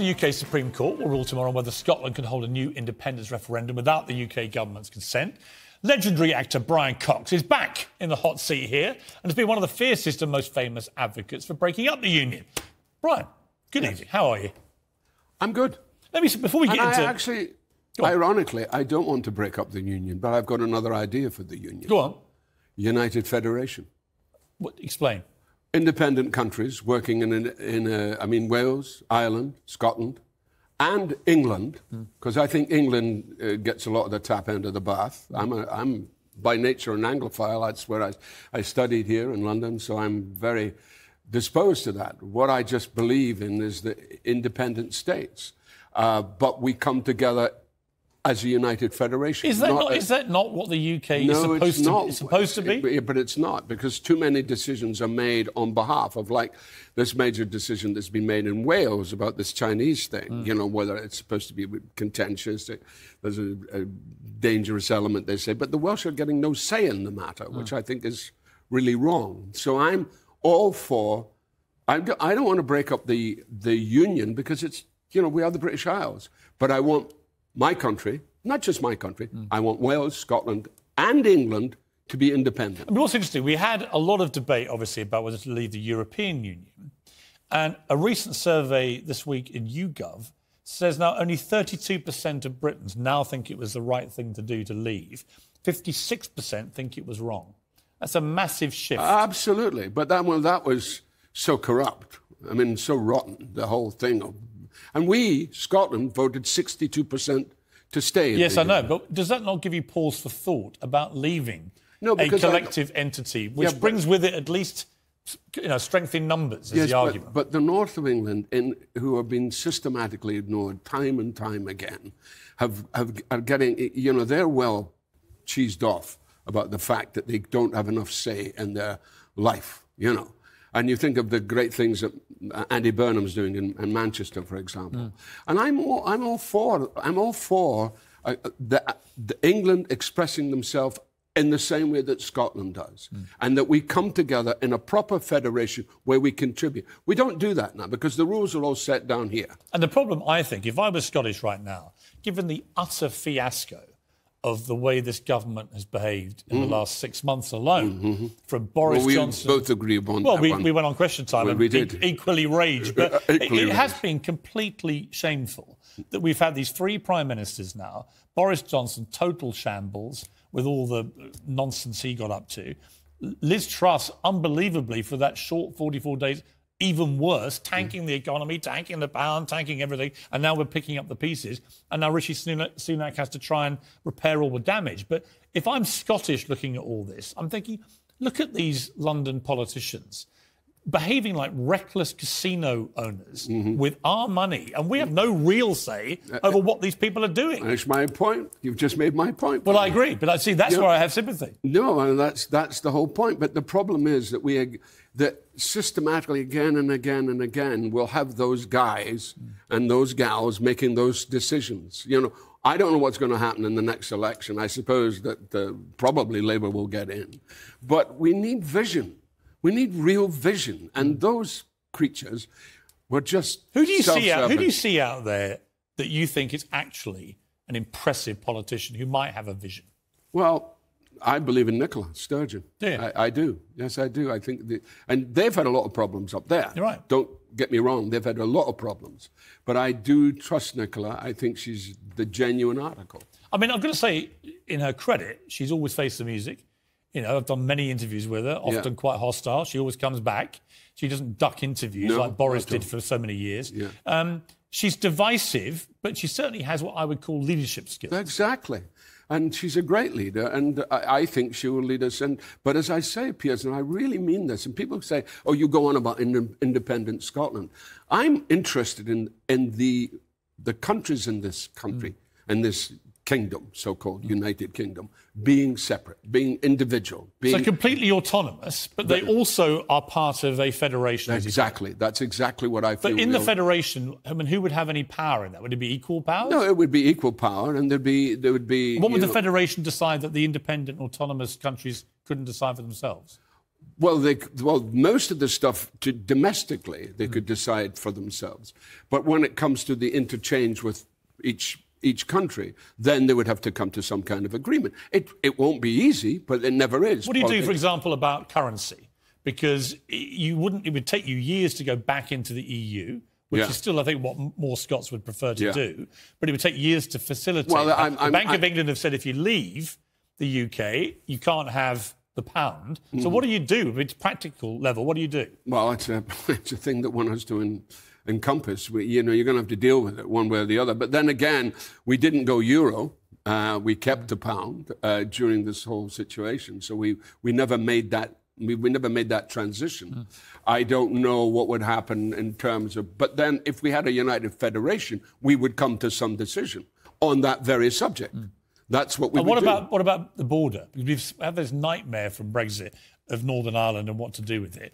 The UK Supreme Court will rule tomorrow whether Scotland can hold a new independence referendum without the UK government's consent. Legendary actor Brian Cox is back in the hot seat here and has been one of the fiercest and most famous advocates for breaking up the union. Brian, good evening. How are you? I'm good. Let me see, before we get into... Actually, ironically, I don't want to break up the union, but I've got another idea for the union. Go on. United Federation. What, explain. Independent countries working in Wales, Ireland, Scotland, and England, because I think England gets a lot of the tap end of the bath. I'm by nature an Anglophile. That's where I studied here in London, so I'm very disposed to that. What I just believe in is the independent states, but we come together as a united federation. Is that not what the UK is supposed to be? But it's not, because too many decisions are made on behalf of, like this major decision that's been made in Wales about this Chinese thing, you know, whether it's supposed to be contentious. There's a dangerous element, they say. But the Welsh are getting no say in the matter, which I think is really wrong. So I'm all for... I don't want to break up the union because it's, you know, we are the British Isles. But I want... my country, not just my country, I want Wales, Scotland and England to be independent. I mean, what's interesting, we had a lot of debate, obviously, about whether to leave the European Union. And a recent survey this week in YouGov says now only 32% of Britons now think it was the right thing to do to leave. 56% think it was wrong. That's a massive shift. Absolutely. But that was so corrupt. I mean, so rotten, the whole thing of... And we, Scotland, voted 62% to stay in Yes, the I know, union. but does that not give you pause for thought about leaving a because collective entity, which brings with it at least, you know, strength in numbers, is the argument? But the north of England, who have been systematically ignored time and time again, are getting, you know, they're well cheesed off about the fact that they don't have enough say in their life, you know. And you think of the great things that Andy Burnham's doing in Manchester, for example. And I'm all for the England expressing themselves in the same way that Scotland does, and that we come together in a proper federation where we contribute. We don't do that now because the rules are all set down here. And the problem, I think, if I was Scottish right now, given the utter fiasco of the way this government has behaved in the last 6 months alone, from Boris Johnson... We both agree upon that. Well, we went on Question Time and we did. Equally raged, but it has been completely shameful that we've had these three prime ministers now. Boris Johnson, total shambles with all the nonsense he got up to. Liz Truss, unbelievably, for that short 44 days, even worse, tanking the economy, tanking the pound, tanking everything, and now we're picking up the pieces. And now Rishi Sunak has to try and repair all the damage. But if I'm Scottish looking at all this, I'm thinking, look at these London politicians behaving like reckless casino owners with our money, and we have no real say over what these people are doing. That's my point. You've just made my point. Well, I agree, but I see that's where I have sympathy. No, and that's the whole point. But the problem is that systematically, again and again and again, we'll have those guys and those gals making those decisions. You know, I don't know what's going to happen in the next election. I suppose that probably Labour will get in. But we need vision. We need real vision. And those creatures were just Who do you see out there that you think is actually an impressive politician who might have a vision? Well, I believe in Nicola Sturgeon. Do you? I do. Yes, I do. I think, and they've had a lot of problems up there. You're right. Don't get me wrong. They've had a lot of problems. But I do trust Nicola. I think she's the genuine article. I mean, I'm going to say, in her credit, she's always faced the music. You know, I've done many interviews with her, often quite hostile. She always comes back. She doesn't duck interviews like Boris did for so many years. Yeah. She's divisive, but she certainly has what I would call leadership skills. Exactly. And she's a great leader, and I think she will lead us. But as I say, Piers, and I really mean this, and people say, oh, you go on about independent Scotland. I'm interested in the countries in this country, and this kingdom, so-called United Kingdom, being separate, being individual. So completely autonomous, but they also are part of a federation. Exactly. That's exactly what I feel. But in the federation, I mean, who would have any power in that? Would it be equal powers? No, it would be equal power, and there would be... What would the federation decide that the independent, autonomous countries couldn't decide for themselves? Well, most of the stuff domestically they could decide for themselves, but when it comes to the interchange with each country, then they would have to come to some kind of agreement. It won't be easy, but it never is. What do you do, for example, about currency? Because it would take you years to go back into the EU, which is still, I think, what more Scots would prefer to do. But it would take years to facilitate. Well, the Bank of England have said if you leave the UK, you can't have the pound. So what do you do? It's practical level. What do you do? Well, it's a thing that one has to encompass. You're going to have to deal with it one way or the other. But then again, we didn't go euro. We kept the pound during this whole situation. So we never made that. We never made that transition. I don't know what would happen in terms of... But then if we had a united federation, we would come to some decision on that very subject. That's what we would do. What about the border? We've had this nightmare from Brexit of Northern Ireland and what to do with it.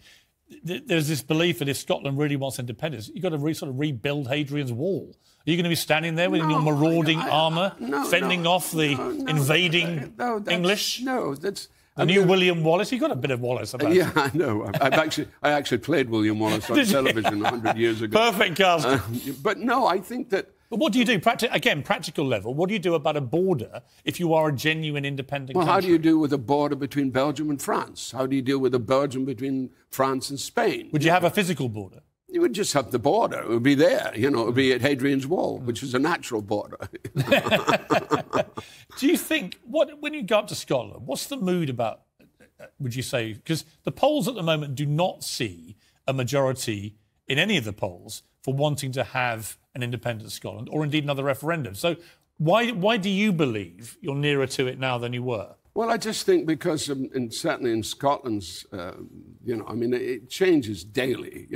There's this belief that if Scotland really wants independence, you've got to sort of rebuild Hadrian's Wall. Are you going to be standing there with your marauding armour, fending off the invading English? No, that's... The new William Wallace. You got a bit of Wallace about you. Yeah, I know. I actually played William Wallace on television 100 years ago. Perfect casting. But no, I think that... But what do you do? Practical level, what do you do about a border if you are a genuine independent country? Well, how do you deal with a border between Belgium and France? How do you deal with a Belgium between France and Spain? Would you have a physical border? You would just have the border. It would be there. It would be at Hadrian's Wall, which is a natural border. Do you think, when you go up to Scotland, what's the mood about, would you say? Because the polls at the moment do not see a majority in any of the polls for wanting to have an independent Scotland or indeed another referendum. So why do you believe you're nearer to it now than you were? Well, I just think because, certainly in Scotland's, it changes daily,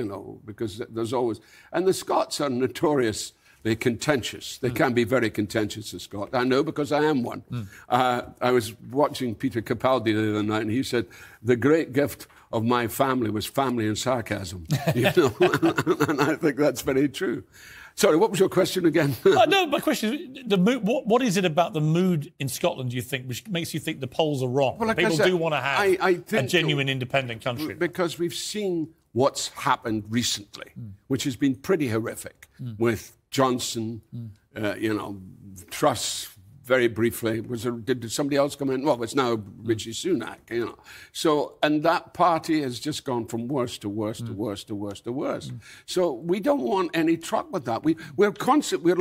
because there's always... And the Scots are notoriously contentious. They can be very contentious, the Scots. I know because I am one. I was watching Peter Capaldi the other night, and he said, the great gift of my family was family and sarcasm. And I think that's very true. Sorry, what was your question again? No, my question is, the mood, what is it about the mood in Scotland, do you think, which makes you think the polls are wrong? Well, like people do want to have a genuine independent country. Because we've seen what's happened recently, which has been pretty horrific, with Johnson, Truss, very briefly. Did somebody else come in? Well, it's now Richie Sunak, So, and that party has just gone from worse to worse to worse to worse to worse. So we don't want any truck with that. We're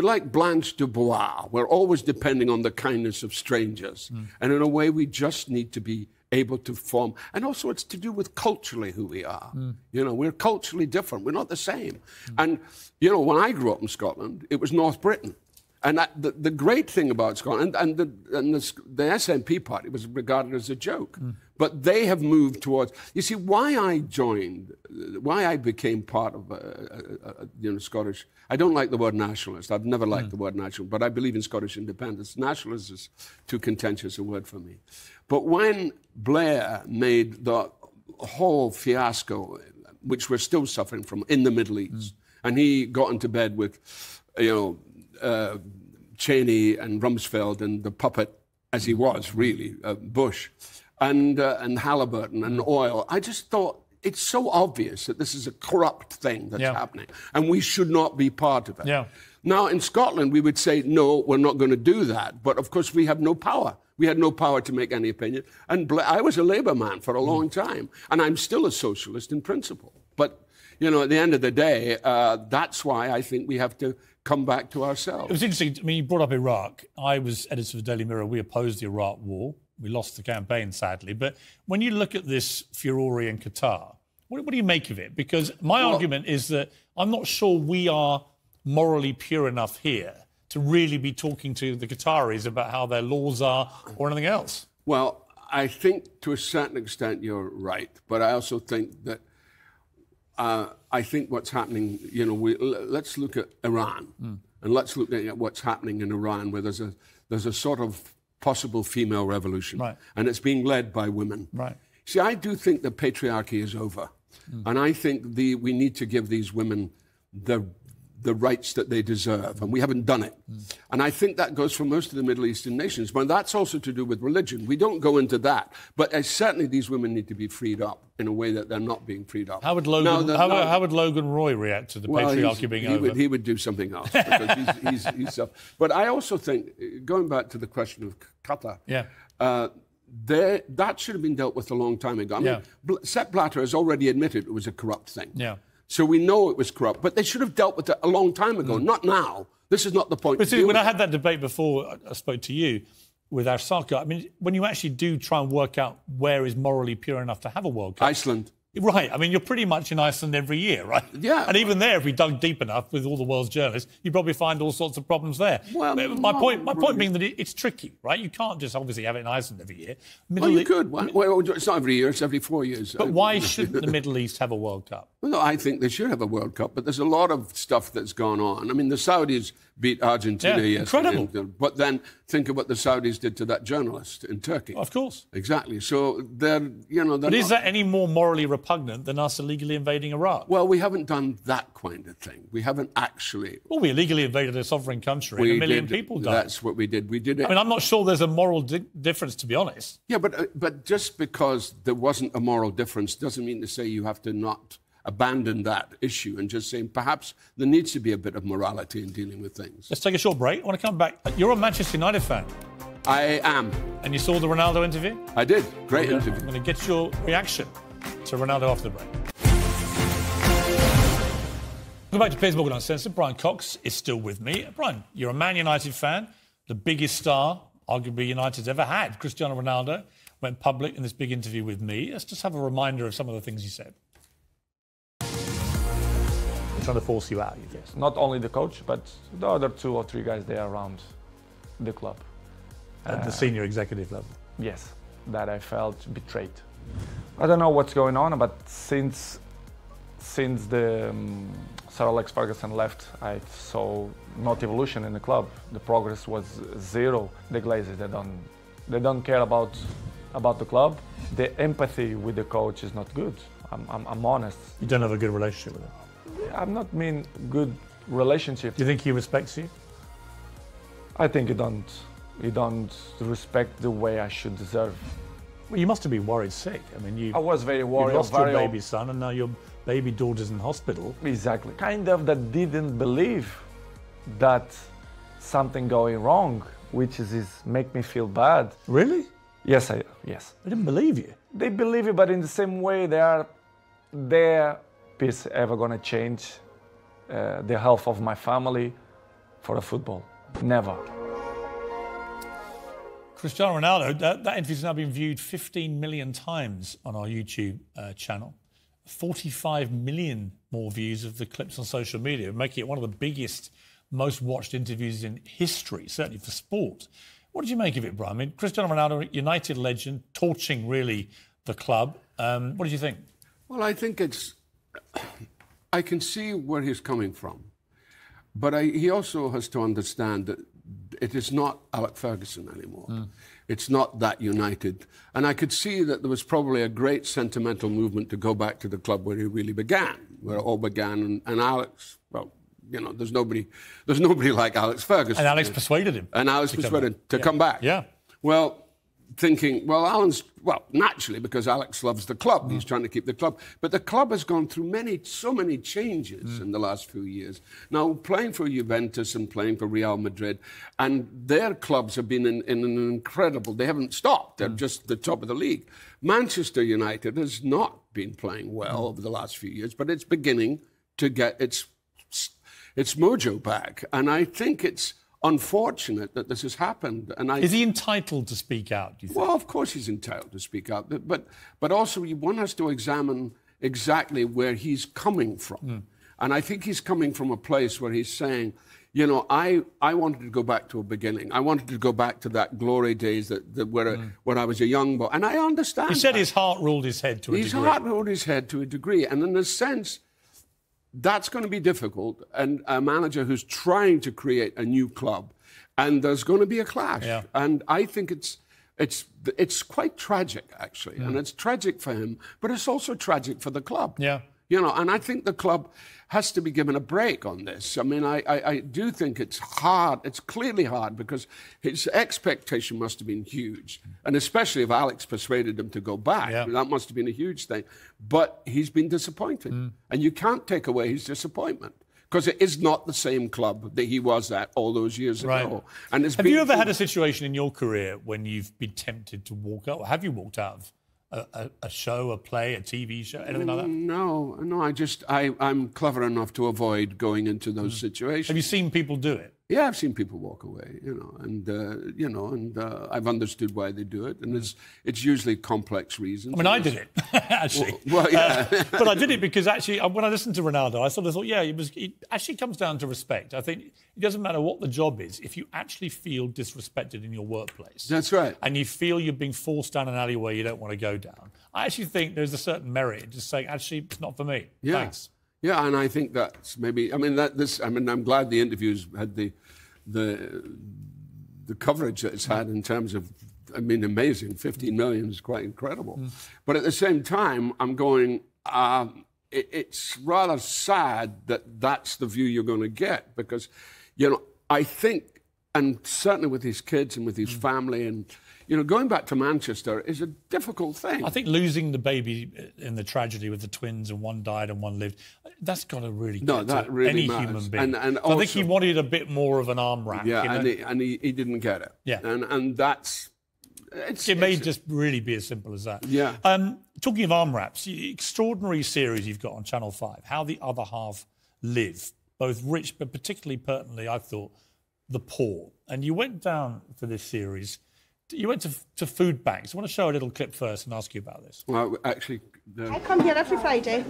like Blanche Dubois. We're always depending on the kindness of strangers. And in a way, we just need to be able to form. And also it's to do with culturally who we are. We're culturally different. We're not the same. And, when I grew up in Scotland, it was North Britain. And the great thing about Scotland, and the SNP party was regarded as a joke, but they have moved towards... You see, why I became part of Scottish... I don't like the word nationalist. I've never liked the word national, but I believe in Scottish independence. Nationalist is too contentious a word for me. But when Blair made the whole fiasco, which we're still suffering from, in the Middle East, and he got into bed with, Cheney and Rumsfeld and the puppet, as he was, really, Bush, and Halliburton and oil. I just thought it's so obvious that this is a corrupt thing that's happening, and we should not be part of it. Now, in Scotland, we would say, no, we're not going to do that. But, of course, we have no power. We had no power to make any opinion. And I was a Labour man for a long time, and I'm still a socialist in principle. But, at the end of the day, that's why I think we have to come back to ourselves. It was interesting. I mean, you brought up Iraq. I was editor of the Daily Mirror. We opposed the Iraq war. We lost the campaign, sadly. But when you look at this furore in Qatar, what do you make of it? Because my argument is that I'm not sure we are morally pure enough here to really be talking to the Qataris about how their laws are or anything else. Well, I think to a certain extent you're right. But I also think that I think what's happening, let's look at Iran and let's look at what's happening in Iran, where there's a sort of possible female revolution, and it's being led by women. See, I do think the patriarchy is over, and I think we need to give these women the the rights that they deserve, and we haven't done it. And I think that goes for most of the Middle Eastern nations. But that's also to do with religion. We don't go into that. But certainly these women need to be freed up in a way that they're not being freed up. How would Logan Roy react to the patriarchy being over? He would do something else. Because he's but I also think, going back to the question of Qatar, that should have been dealt with a long time ago. I mean, Sepp Blatter has already admitted it was a corrupt thing. Yeah. So we know it was corrupt, but they should have dealt with it a long time ago, not now. This is not the point. But see, when I had that debate before, I spoke to you with Arsaka. I mean, when you actually do try and work out where is morally pure enough to have a World Cup. Iceland. Right. I mean, you're pretty much in Iceland every year, right? Yeah. And even there, if we dug deep enough with all the world's journalists, you'd probably find all sorts of problems there. Well, my point being that it's tricky, right? You can't just obviously have it in Iceland every year. You could. Well, it's not every year, it's every 4 years. But why shouldn't the Middle East have a World Cup? Well, no, I think they should have a World Cup, but there's a lot of stuff that's gone on. I mean, the Saudis beat Argentina yesterday. Incredible. But then think of what the Saudis did to that journalist in Turkey. Of course. Exactly. So But is that any more morally repugnant than us illegally invading Iraq? Well, we haven't done that kind of thing. We haven't actually. Well, we illegally invaded a sovereign country and 1 million people died. That's what we did. We did it. I mean, I'm not sure there's a moral difference, to be honest. Yeah, but just because there wasn't a moral difference doesn't mean to say you have to not abandon that issue and just saying perhaps there needs to be a bit of morality in dealing with things. Let's take a short break. I want to come back. You're a Manchester United fan. I am. And you saw the Ronaldo interview? I did. Great interview. I'm going to get your reaction to Ronaldo after the break. Welcome back to Piers Morgan Uncensored. Brian Cox is still with me. Brian, you're a Man United fan, the biggest star arguably United's ever had. Cristiano Ronaldo went public in this big interview with me. Let's just have a reminder of some of the things he said. Trying to force you out, you think? Not only the coach, but the other 2 or 3 guys there around the club. At the senior executive level? Yes, that I felt betrayed. I don't know what's going on, but since the Sir Alex Ferguson left, I saw not evolution in the club. The progress was zero. The Glazers, they don't care about the club. The empathy with the coach is not good. I'm honest. You don't have a good relationship with him? I'm not mean good relationship. Do you think he respects you? I think he don't respect the way I should deserve. Well, you must have been worried sick. I mean, I was very worried. You lost your baby son, and now your baby daughter's in hospital. Exactly. Kind of that didn't believe that something going wrong, which is make me feel bad. Really? Yes. They didn't believe you. They believe you, but in the same way, their peace ever gonna change the health of my family for a football. Never. Cristiano Ronaldo, that interview's now been viewed 15 million times on our YouTube channel. 45 million more views of the clips on social media, making it one of the biggest, most watched interviews in history, certainly for sport. What did you make of it, Brian? I mean, Cristiano Ronaldo, United legend, torching really the club. What did you think? Well, I think I can see where he's coming from. But he also has to understand that it is not Alex Ferguson anymore. It's not that United. And I could see that there was probably a great sentimental movement to go back to the club where he really began, where it all began. And Alex, well, you know, there's nobody like Alex Ferguson. And Alex persuaded him. And Alex persuaded him to come back. Yeah. Well, thinking, naturally, because Alex loves the club, he's trying to keep the club. But the club has gone through so many changes in the last few years. Now, playing for Juventus and playing for Real Madrid, and their clubs have been in an incredible, they haven't stopped, they're just the top of the league. Manchester United has not been playing well over the last few years, but it's beginning to get its mojo back. And I think it's unfortunate that this has happened. And is he entitled to speak out, do you think? Well, of course he's entitled to speak out. But also one has to examine exactly where he's coming from. And I think he's coming from a place where he's saying, you know, I wanted to go back to a beginning. I wanted to go back to that glory days where I was a young boy. And I understand He said his heart ruled his head to a degree. His heart ruled his head to a degree. And in a sense, that's going to be difficult, and a manager who's trying to create a new club, and there's going to be a clash. Yeah. And I think it's quite tragic, actually, and it's tragic for him, but it's also tragic for the club. Yeah. You know, and I think the club has to be given a break on this. I mean, I do think it's hard. It's clearly hard because his expectation must have been huge. And especially if Alex persuaded him to go back. Yeah. That must have been a huge thing. But he's been disappointed. And you can't take away his disappointment. Because it is not the same club that he was at all those years ago. And have you ever had a situation in your career when you've been tempted to walk out? Or have you walked out of a show, a play, a TV show, anything like that? No. I'm clever enough to avoid going into those situations. Have you seen people do it? Yeah, I've seen people walk away, and I've understood why they do it, and it's usually complex reasons. I mean, I did it, actually. Well, yeah. But I did it because, actually, when I listened to Ronaldo, I sort of thought, it actually comes down to respect. I think it doesn't matter what the job is, if you actually feel disrespected in your workplace. That's right. And you feel you're being forced down an alleyway you don't want to go down. I actually think there's a certain merit in just saying, actually, it's not for me. Yeah. Thanks. Yeah, and I think that's maybe. I'm glad the interviews had the coverage that it's had in terms of. I mean, amazing. 15 million is quite incredible. But at the same time, I'm going. It's rather sad that that's the view you're going to get because, I think, and certainly with his kids and with his family and. Going back to Manchester is a difficult thing. I think losing the baby in the tragedy with the twins and one died and one lived, that's got to really get to any human being. And also, I think he wanted a bit more of an arm wrap. Yeah, and he didn't get it. Yeah. And that's... It may just really be as simple as that. Yeah. Talking of arm wraps, the extraordinary series you've got on Channel 5, How the Other Half Live, both rich but particularly pertinently, I thought, the poor. And you went down for this series... You went to food banks. I want to show a little clip first and ask you about this. Well, actually... I come here every Friday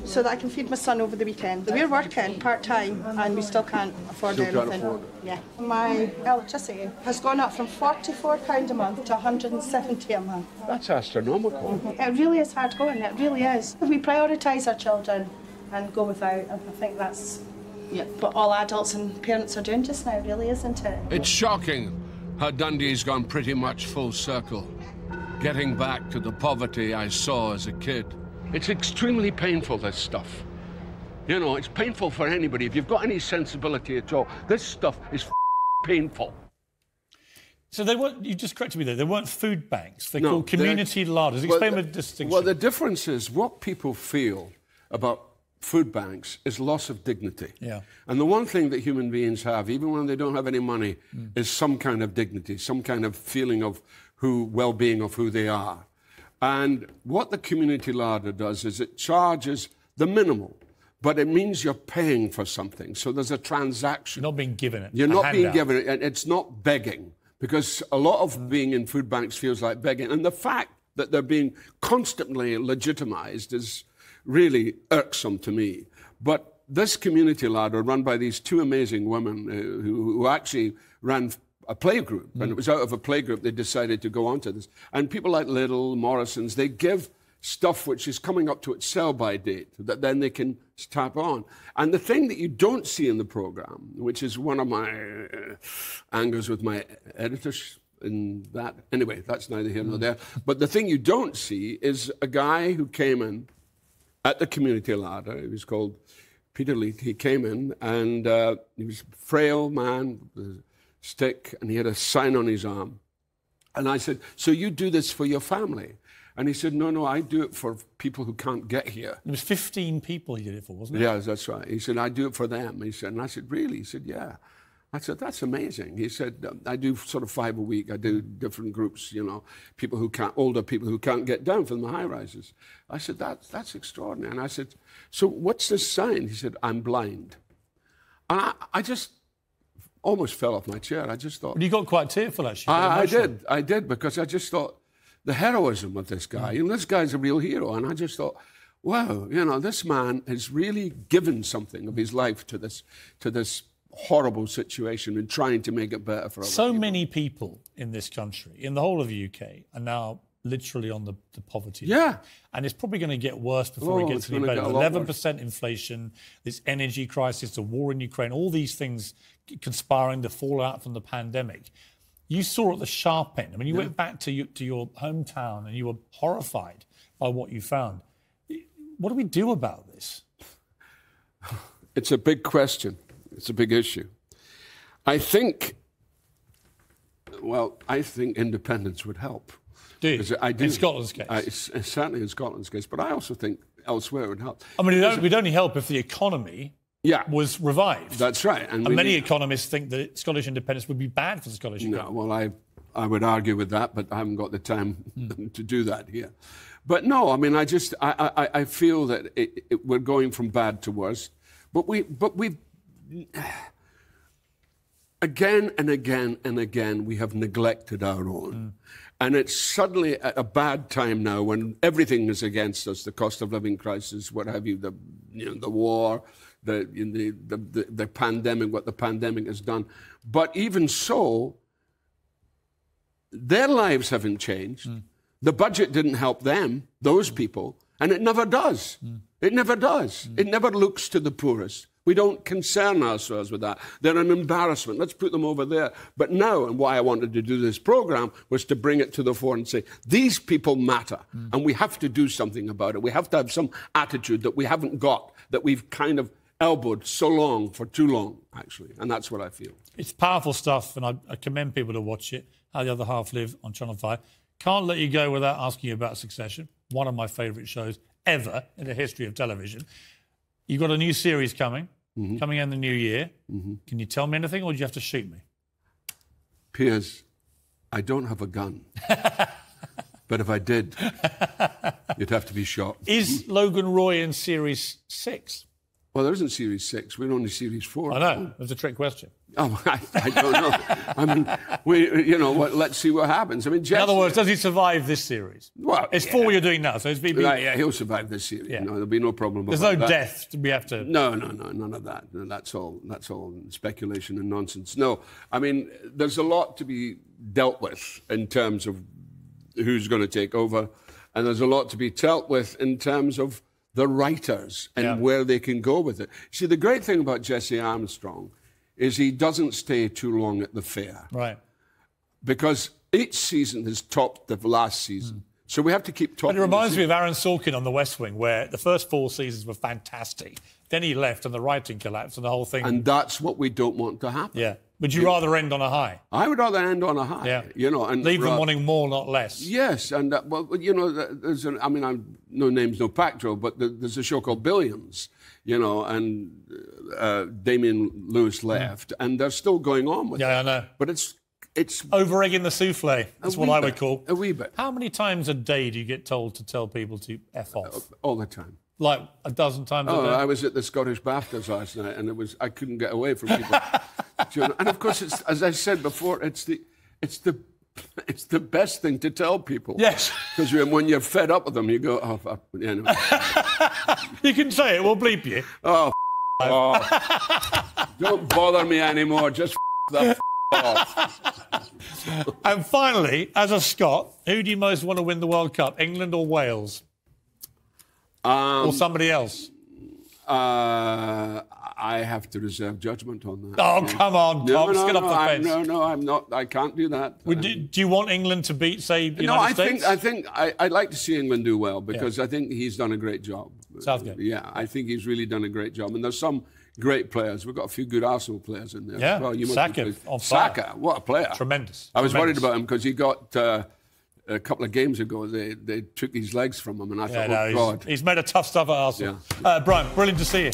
so that I can feed my son over the weekend. We're working part-time and we still can't afford anything. Yeah. My electricity has gone up from £44 a month to £170 a month. That's astronomical. It really is hard going, it really is. We prioritise our children and go without, and I think that's what all adults and parents are doing just now, really, isn't it? It's shocking how Dundee's gone pretty much full circle, getting back to the poverty I saw as a kid. It's extremely painful, this stuff. It's painful for anybody. If you've got any sensibility at all, this stuff is painful. So they weren't, you just corrected me there, they weren't food banks, they're called community larders. Explain the distinction. Well, the difference is what people feel about food banks is loss of dignity. Yeah. And the one thing that human beings have, even when they don't have any money, is some kind of dignity, some kind of feeling of well-being of who they are. And what the community larder does is it charges the minimal, but it means you're paying for something. So there's a transaction. You're not being given it. You're not being given it, and it's not begging, because a lot of being in food banks feels like begging. And the fact that they're being constantly legitimized is really irksome to me. But this community larder, run by these two amazing women who actually ran a playgroup, and it was out of a playgroup they decided to go on to this. And people like Lidl, Morrison's, they give stuff which is coming up to its sell-by date that then they can tap on. And the thing that you don't see in the programme, which is one of my angers with my editors, in that, anyway, that's neither here nor there. But the thing you don't see is a guy who came in at the community larder. He was called Peter Leet. He came in and he was a frail man with a stick, and he had a sign on his arm. And I said, "So you do this for your family?" And he said, no, I do it for people who can't get here. It was 15 people he did it for, wasn't it? Yeah, that's right. He said, "I do it for them." He said, and I said, "Really?" He said, "Yeah." I said, "That's amazing." He said, "I do sort of 5 a week. I do different groups, people who can't, older people who can't get down from the high rises." I said, that's extraordinary. And I said, "So what's this sign?" He said, "I'm blind." And I just almost fell off my chair. I just thought... But you got quite tearful, actually. I did, because I just thought the heroism of this guy, this guy's a real hero. And I just thought, wow, this man has really given something of his life to this horrible situation and trying to make it better for other people. So many people in this country, in the whole of the UK, are now literally on the poverty line. Yeah. And it's probably going to get worse before it gets any better. 11% inflation, this energy crisis, the war in Ukraine, all these things conspiring, the fallout from the pandemic. You saw at the sharp end. I mean, you went back to your hometown and you were horrified by what you found. What do we do about this? It's a big question. It's a big issue. I think independence would help. Do you? In Scotland's case? Certainly in Scotland's case, but I also think elsewhere it would help. I mean, it would only help if the economy was revived. That's right. And many economists think that Scottish independence would be bad for the Scottish economy. No, well, I would argue with that, but I haven't got the time to do that here. But no, I mean, I feel that we're going from bad to worse. But we've again and again and again, we have neglected our own. And it's suddenly at a bad time now when everything is against us, the cost of living crisis, what have you, the war, the pandemic, what the pandemic has done. But even so, their lives haven't changed. The budget didn't help them, those people, and it never does. It never does. It never looks to the poorest. We don't concern ourselves with that. They're an embarrassment. Let's put them over there. But now, and why I wanted to do this program, was to bring it to the fore and say, these people matter, and we have to do something about it. We have to have some attitude that we haven't got, that we've kind of elbowed so long, for too long, actually. And that's what I feel. It's powerful stuff, and I commend people to watch it. How the Other Half Live on Channel 5. Can't let you go without asking you about Succession, one of my favourite shows ever in the history of television. You've got a new series coming in the new year. Can you tell me anything, or do you have to shoot me? Piers, I don't have a gun. But if I did, you'd have to be shot. Is Logan Roy in Series 6? Well, there isn't Series 6. We're only Series 4. I know. That's a trick question. Oh, I don't know. I mean, let's see what happens. I mean, in other words, does he survive this series? Well, it's 4 you're doing now, so it's been... Yeah, he'll survive this series. Yeah. No, there'll be no problem about that. There's no death we have to... No, none of that. No, that's all speculation and nonsense. No, I mean, there's a lot to be dealt with in terms of who's going to take over, and there's a lot to be dealt with in terms of the writers and where they can go with it. See, the great thing about Jesse Armstrong is he doesn't stay too long at the fair. Right. Because each season has topped the last season. So we have to keep topping. But it reminds me of Aaron Sorkin on The West Wing, where the first 4 seasons were fantastic. Then he left and the writing collapsed and the whole thing... And that's what we don't want to happen. Yeah. Would you rather end on a high? I would rather end on a high. Yeah. And leave them wanting more, not less. Yes, and there's I'm no names, no pacto, but there's a show called Billions, and Damian Lewis left, and they're still going on with it. Yeah, I know. But it's over-egging the souffle. That's what I would call. A wee bit. How many times a day do you get told to tell people to F off? All the time. Like a dozen times a day? I was at the Scottish BAFTAs last night, and I couldn't get away from people. And of course, it's, as I said before, it's the best thing to tell people. Yes. Because when you're fed up with them, you go, oh, You can say it. We'll bleep you. Oh, don't bother me anymore. Just the off. And finally, as a Scot, who do you most want to win the World Cup? England or Wales? Or somebody else? I have to reserve judgment on that. Oh, come on, Tom. Get off the fence. No, I'm not. I can't do that. Do you want England to beat, say, the United States? I think I'd like to see England do well because I think he's done a great job. Southgate. Yeah, I think he's really done a great job. And there's some great players. We've got a few good Arsenal players in there. Yeah, as well. Saka, what a player. Tremendous. I was worried about him because he got... a couple of games ago, they took his legs from him, and I thought, oh, God. He's made a tough stuff at Arsenal. Yeah. Brian, brilliant to see you.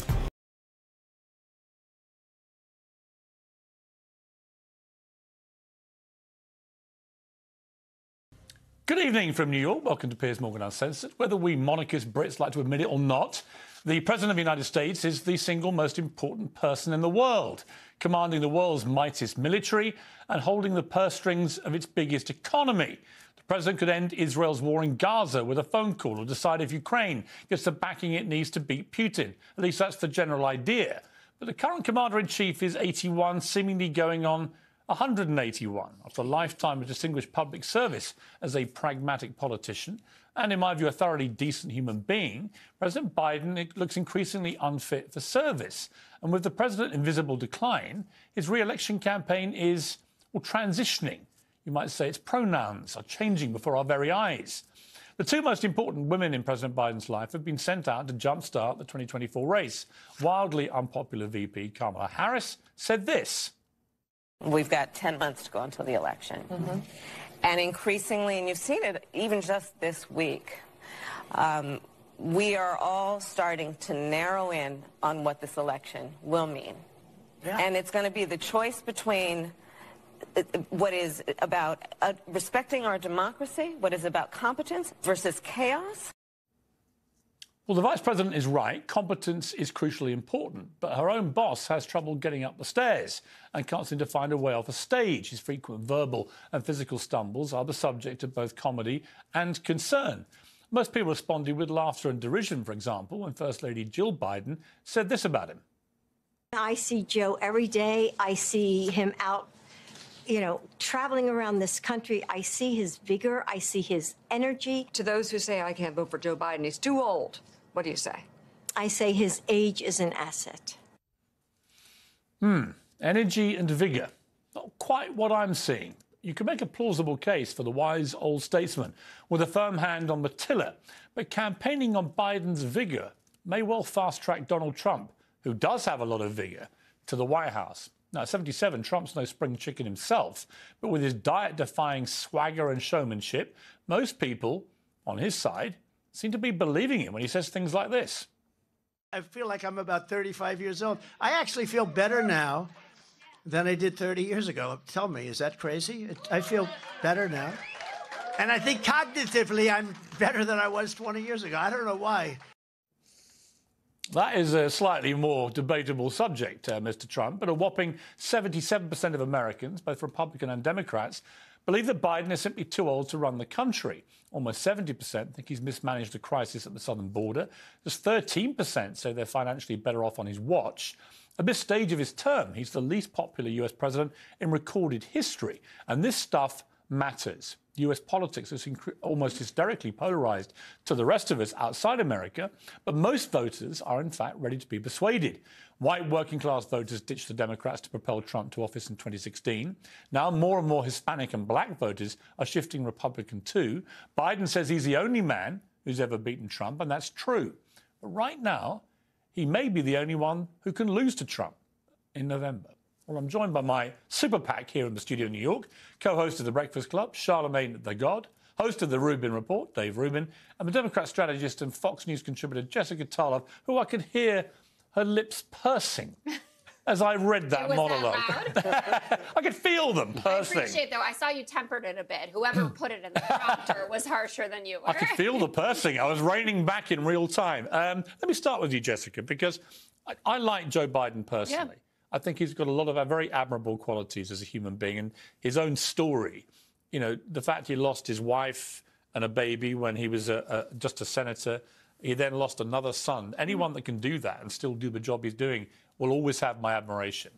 Good evening from New York. Welcome to Piers Morgan Uncensored. Whether we monarchist Brits like to admit it or not, the President of the United States is the single most important person in the world, commanding the world's mightiest military and holding the purse strings of its biggest economy. The President could end Israel's war in Gaza with a phone call or decide if Ukraine gets the backing it needs to beat Putin. At least that's the general idea. But the current Commander-in-Chief is 81, seemingly going on 181 after a lifetime of distinguished public service as a pragmatic politician and, in my view, a thoroughly decent human being. President Biden looks increasingly unfit for service. And with the president in visible decline, his re-election campaign is, well, transitioning. You might say its pronouns are changing before our very eyes. The two most important women in President Biden's life have been sent out to jumpstart the 2024 race. Wildly unpopular VP Kamala Harris said this. We've got 10 months to go until the election. And increasingly, and you've seen it even just this week, we are all starting to narrow in on what this election will mean. And it's going to be the choice between what is about respecting our democracy, what is about competence versus chaos. Well, the Vice President is right. Competence is crucially important. But her own boss has trouble getting up the stairs and can't seem to find a way off a stage. His frequent verbal and physical stumbles are the subject of both comedy and concern. Most people responded with laughter and derision, for example, when First Lady Jill Biden said this about him. I see Joe every day. I see him out, traveling around this country. I see his vigor. I see his energy. To those who say I can't vote for Joe Biden, he's too old, what do you say? I say his age is an asset. Energy and vigour. Not quite what I'm seeing. You can make a plausible case for the wise old statesman with a firm hand on the tiller, but campaigning on Biden's vigour may well fast-track Donald Trump, who does have a lot of vigour, to the White House. Now, at 77, Trump's no spring chicken himself, but with his diet-defying swagger and showmanship, most people on his side seem to be believing him when he says things like this. I feel like I'm about 35 years old. I actually feel better now than I did 30 years ago. Tell me, is that crazy? I feel better now. And I think cognitively, I'm better than I was 20 years ago. I don't know why. That is a slightly more debatable subject, Mr. Trump, but a whopping 77% of Americans, both Republican and Democrats, believe that Biden is simply too old to run the country. Almost 70% think he's mismanaged the crisis at the southern border. Just 13% say they're financially better off on his watch. At this stage of his term, he's the least popular US president in recorded history. And this stuff matters. US politics is almost hysterically polarised to the rest of us outside America, but most voters are in fact ready to be persuaded. White working class voters ditched the Democrats to propel Trump to office in 2016. Now more and more Hispanic and black voters are shifting Republican too. Biden says he's the only man who's ever beaten Trump, and that's true. But right now, he may be the only one who can lose to Trump in November. Well, I'm joined by my super PAC here in the studio in New York, co-host of The Breakfast Club, Charlemagne the God, host of The Rubin Report, Dave Rubin, and the Democrat strategist and Fox News contributor Jessica Tarlov, who I could hear her lips pursing as I read that monologue. That loud? I could feel them pursing. I appreciate, though, I saw you tempered it a bit. Whoever put it in the prompter was harsher than you were. I could feel the pursing. I was reining back in real time. Let me start with you, Jessica, because I like Joe Biden personally. Yeah. I think he's got a lot of very admirable qualities as a human being, and his own story, the fact he lost his wife and a baby when he was just a senator. He then lost another son. Anyone that can do that and still do the job he's doing will always have my admiration.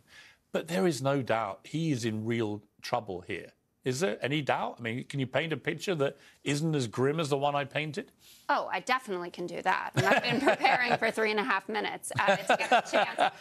But there is no doubt he is in real trouble here. Is there any doubt? I mean, can you paint a picture that isn't as grim as the one I painted? Oh, I definitely can do that. And I've been preparing for 3.5 minutes to get the chance.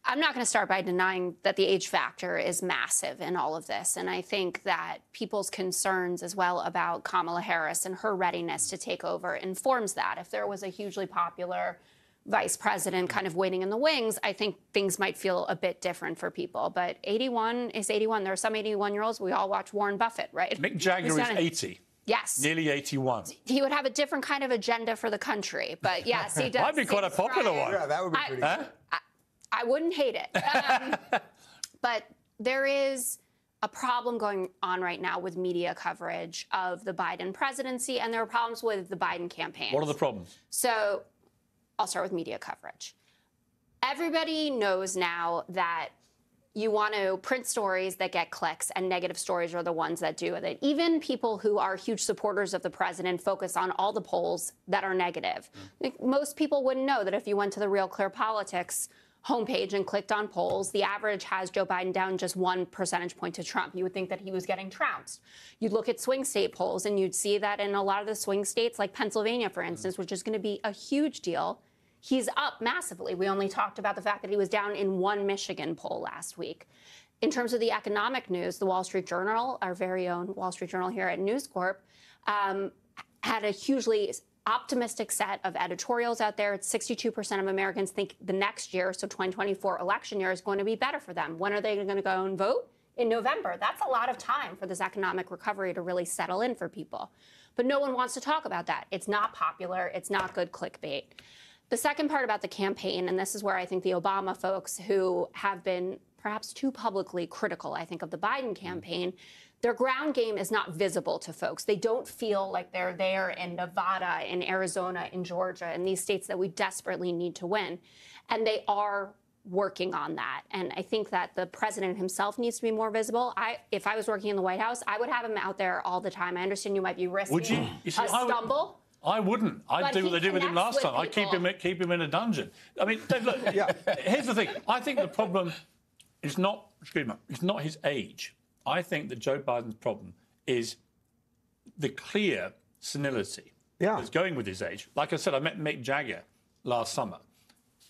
I'm not going to start by denying that the age factor is massive in all of this. And I think that people's concerns as well about Kamala Harris and her readiness to take over informs that. If there was a hugely popular vice president kind of waiting in the wings, I think things might feel a bit different for people. But 81 is 81. There are some 81-year-olds. We all watch Warren Buffett, right? Mick Jagger is 80. Yes. Nearly 81. He would have a different kind of agenda for the country. But yes, he does. Might be quite a popular one. Yeah, that would be pretty cool. I wouldn't hate it. But there is a problem going on right now with media coverage of the Biden presidency, and there are problems with the Biden campaign. What are the problems? So I'll start with media coverage. Everybody knows now that you want to print stories that get clicks, and negative stories are the ones that do it. Even people who are huge supporters of the president focus on all the polls that are negative. Most people wouldn't know that if you went to the Real Clear Politics homepage and clicked on polls, the average has Joe Biden down just 1 percentage point to Trump. You would think that he was getting trounced. You'd look at swing state polls and you'd see that in a lot of the swing states, like Pennsylvania, for instance, which is going to be a huge deal, he's up massively. We only talked about the fact that he was down in one Michigan poll last week. In terms of the economic news, the Wall Street Journal, our very own Wall Street Journal here at News Corp, had a hugely optimistic set of editorials out there. It's 62% of Americans think the next year, so 2024 election year, is going to be better for them. When are they going to go and vote? In November. That's a lot of time for this economic recovery to really settle in for people. But no one wants to talk about that. It's not popular. It's not good clickbait. The second part about the campaign, and this is where I think the Obama folks who have been perhaps too publicly critical, I think, of the Biden campaign, their ground game is not visible to folks. They don't feel like they're there in Nevada, in Arizona, in Georgia, in these states that we desperately need to win. And they are working on that. And I think that the president himself needs to be more visible. If I was working in the White House, I would have him out there all the time. I understand you might be risking a stumble. I wouldn't. I'd do what they did with him last time. I'd keep him in a dungeon. I mean, look, here's the thing. I think the problem is not, it's not his age. I think that Joe Biden's problem is the clear senility that's going with his age. Like I said, I met Mick Jagger last summer,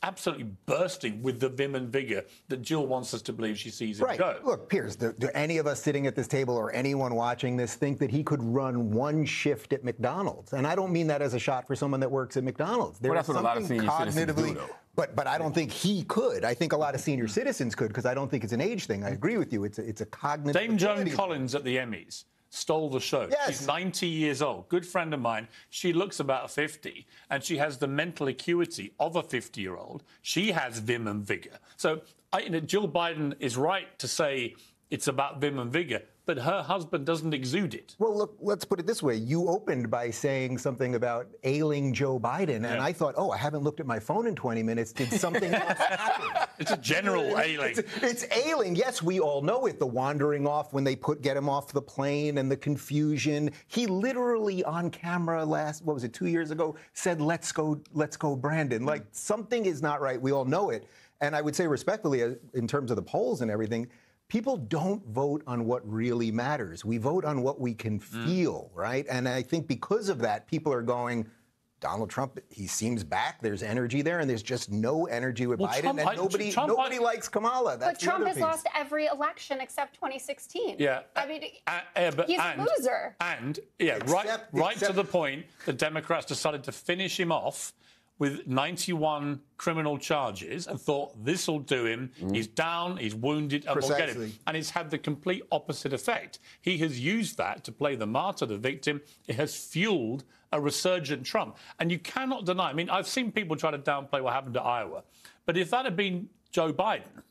absolutely bursting with the vim and vigour that Jill wants us to believe she sees him go. Look, Piers, do any of us sitting at this table or anyone watching this think that he could run one shift at McDonald's? And I don't mean that as a shot for someone that works at McDonald's. Well, that's what a lot of senior citizens do, though. But I don't think he could. I think a lot of senior citizens could, because I don't think it's an age thing. I agree with you. It's a cognitive Dame Joan Collins at the Emmys stole the show. Yes. She's 90 years old. Good friend of mine. She looks about 50, and she has the mental acuity of a 50-year-old. She has vim and vigour. So Jill Biden is right to say it's about vim and vigour, but her husband doesn't exude it. Well, look, let's put it this way. You opened by saying something about ailing Joe Biden, and I thought, I haven't looked at my phone in 20 minutes. Did something else happen? It's a general ailing. It's ailing. Yes, we all know it. The wandering off when they get him off the plane and the confusion. He literally on camera 2 years ago, said, let's go, Brandon. Like, something is not right. We all know it. And I would say respectfully, in terms of the polls and everything, people don't vote on what really matters. We vote on what we can feel, right? And I think because of that, people are going, Donald Trump, he seems back. There's energy there, and there's just no energy with Biden. Trump, and nobody likes Kamala. That's but Trump has lost every election except 2016. Yeah. I mean, he's a loser. And, right to the point, the Democrats decided to finish him off with 91 criminal charges and thought, this'll do him. He's down, he's wounded, and we'll get him. And it's had the complete opposite effect. He has used that to play the martyr, the victim. It has fueled a resurgent Trump. And you cannot deny, I mean, I've seen people try to downplay what happened to Iowa. But if that had been Joe Biden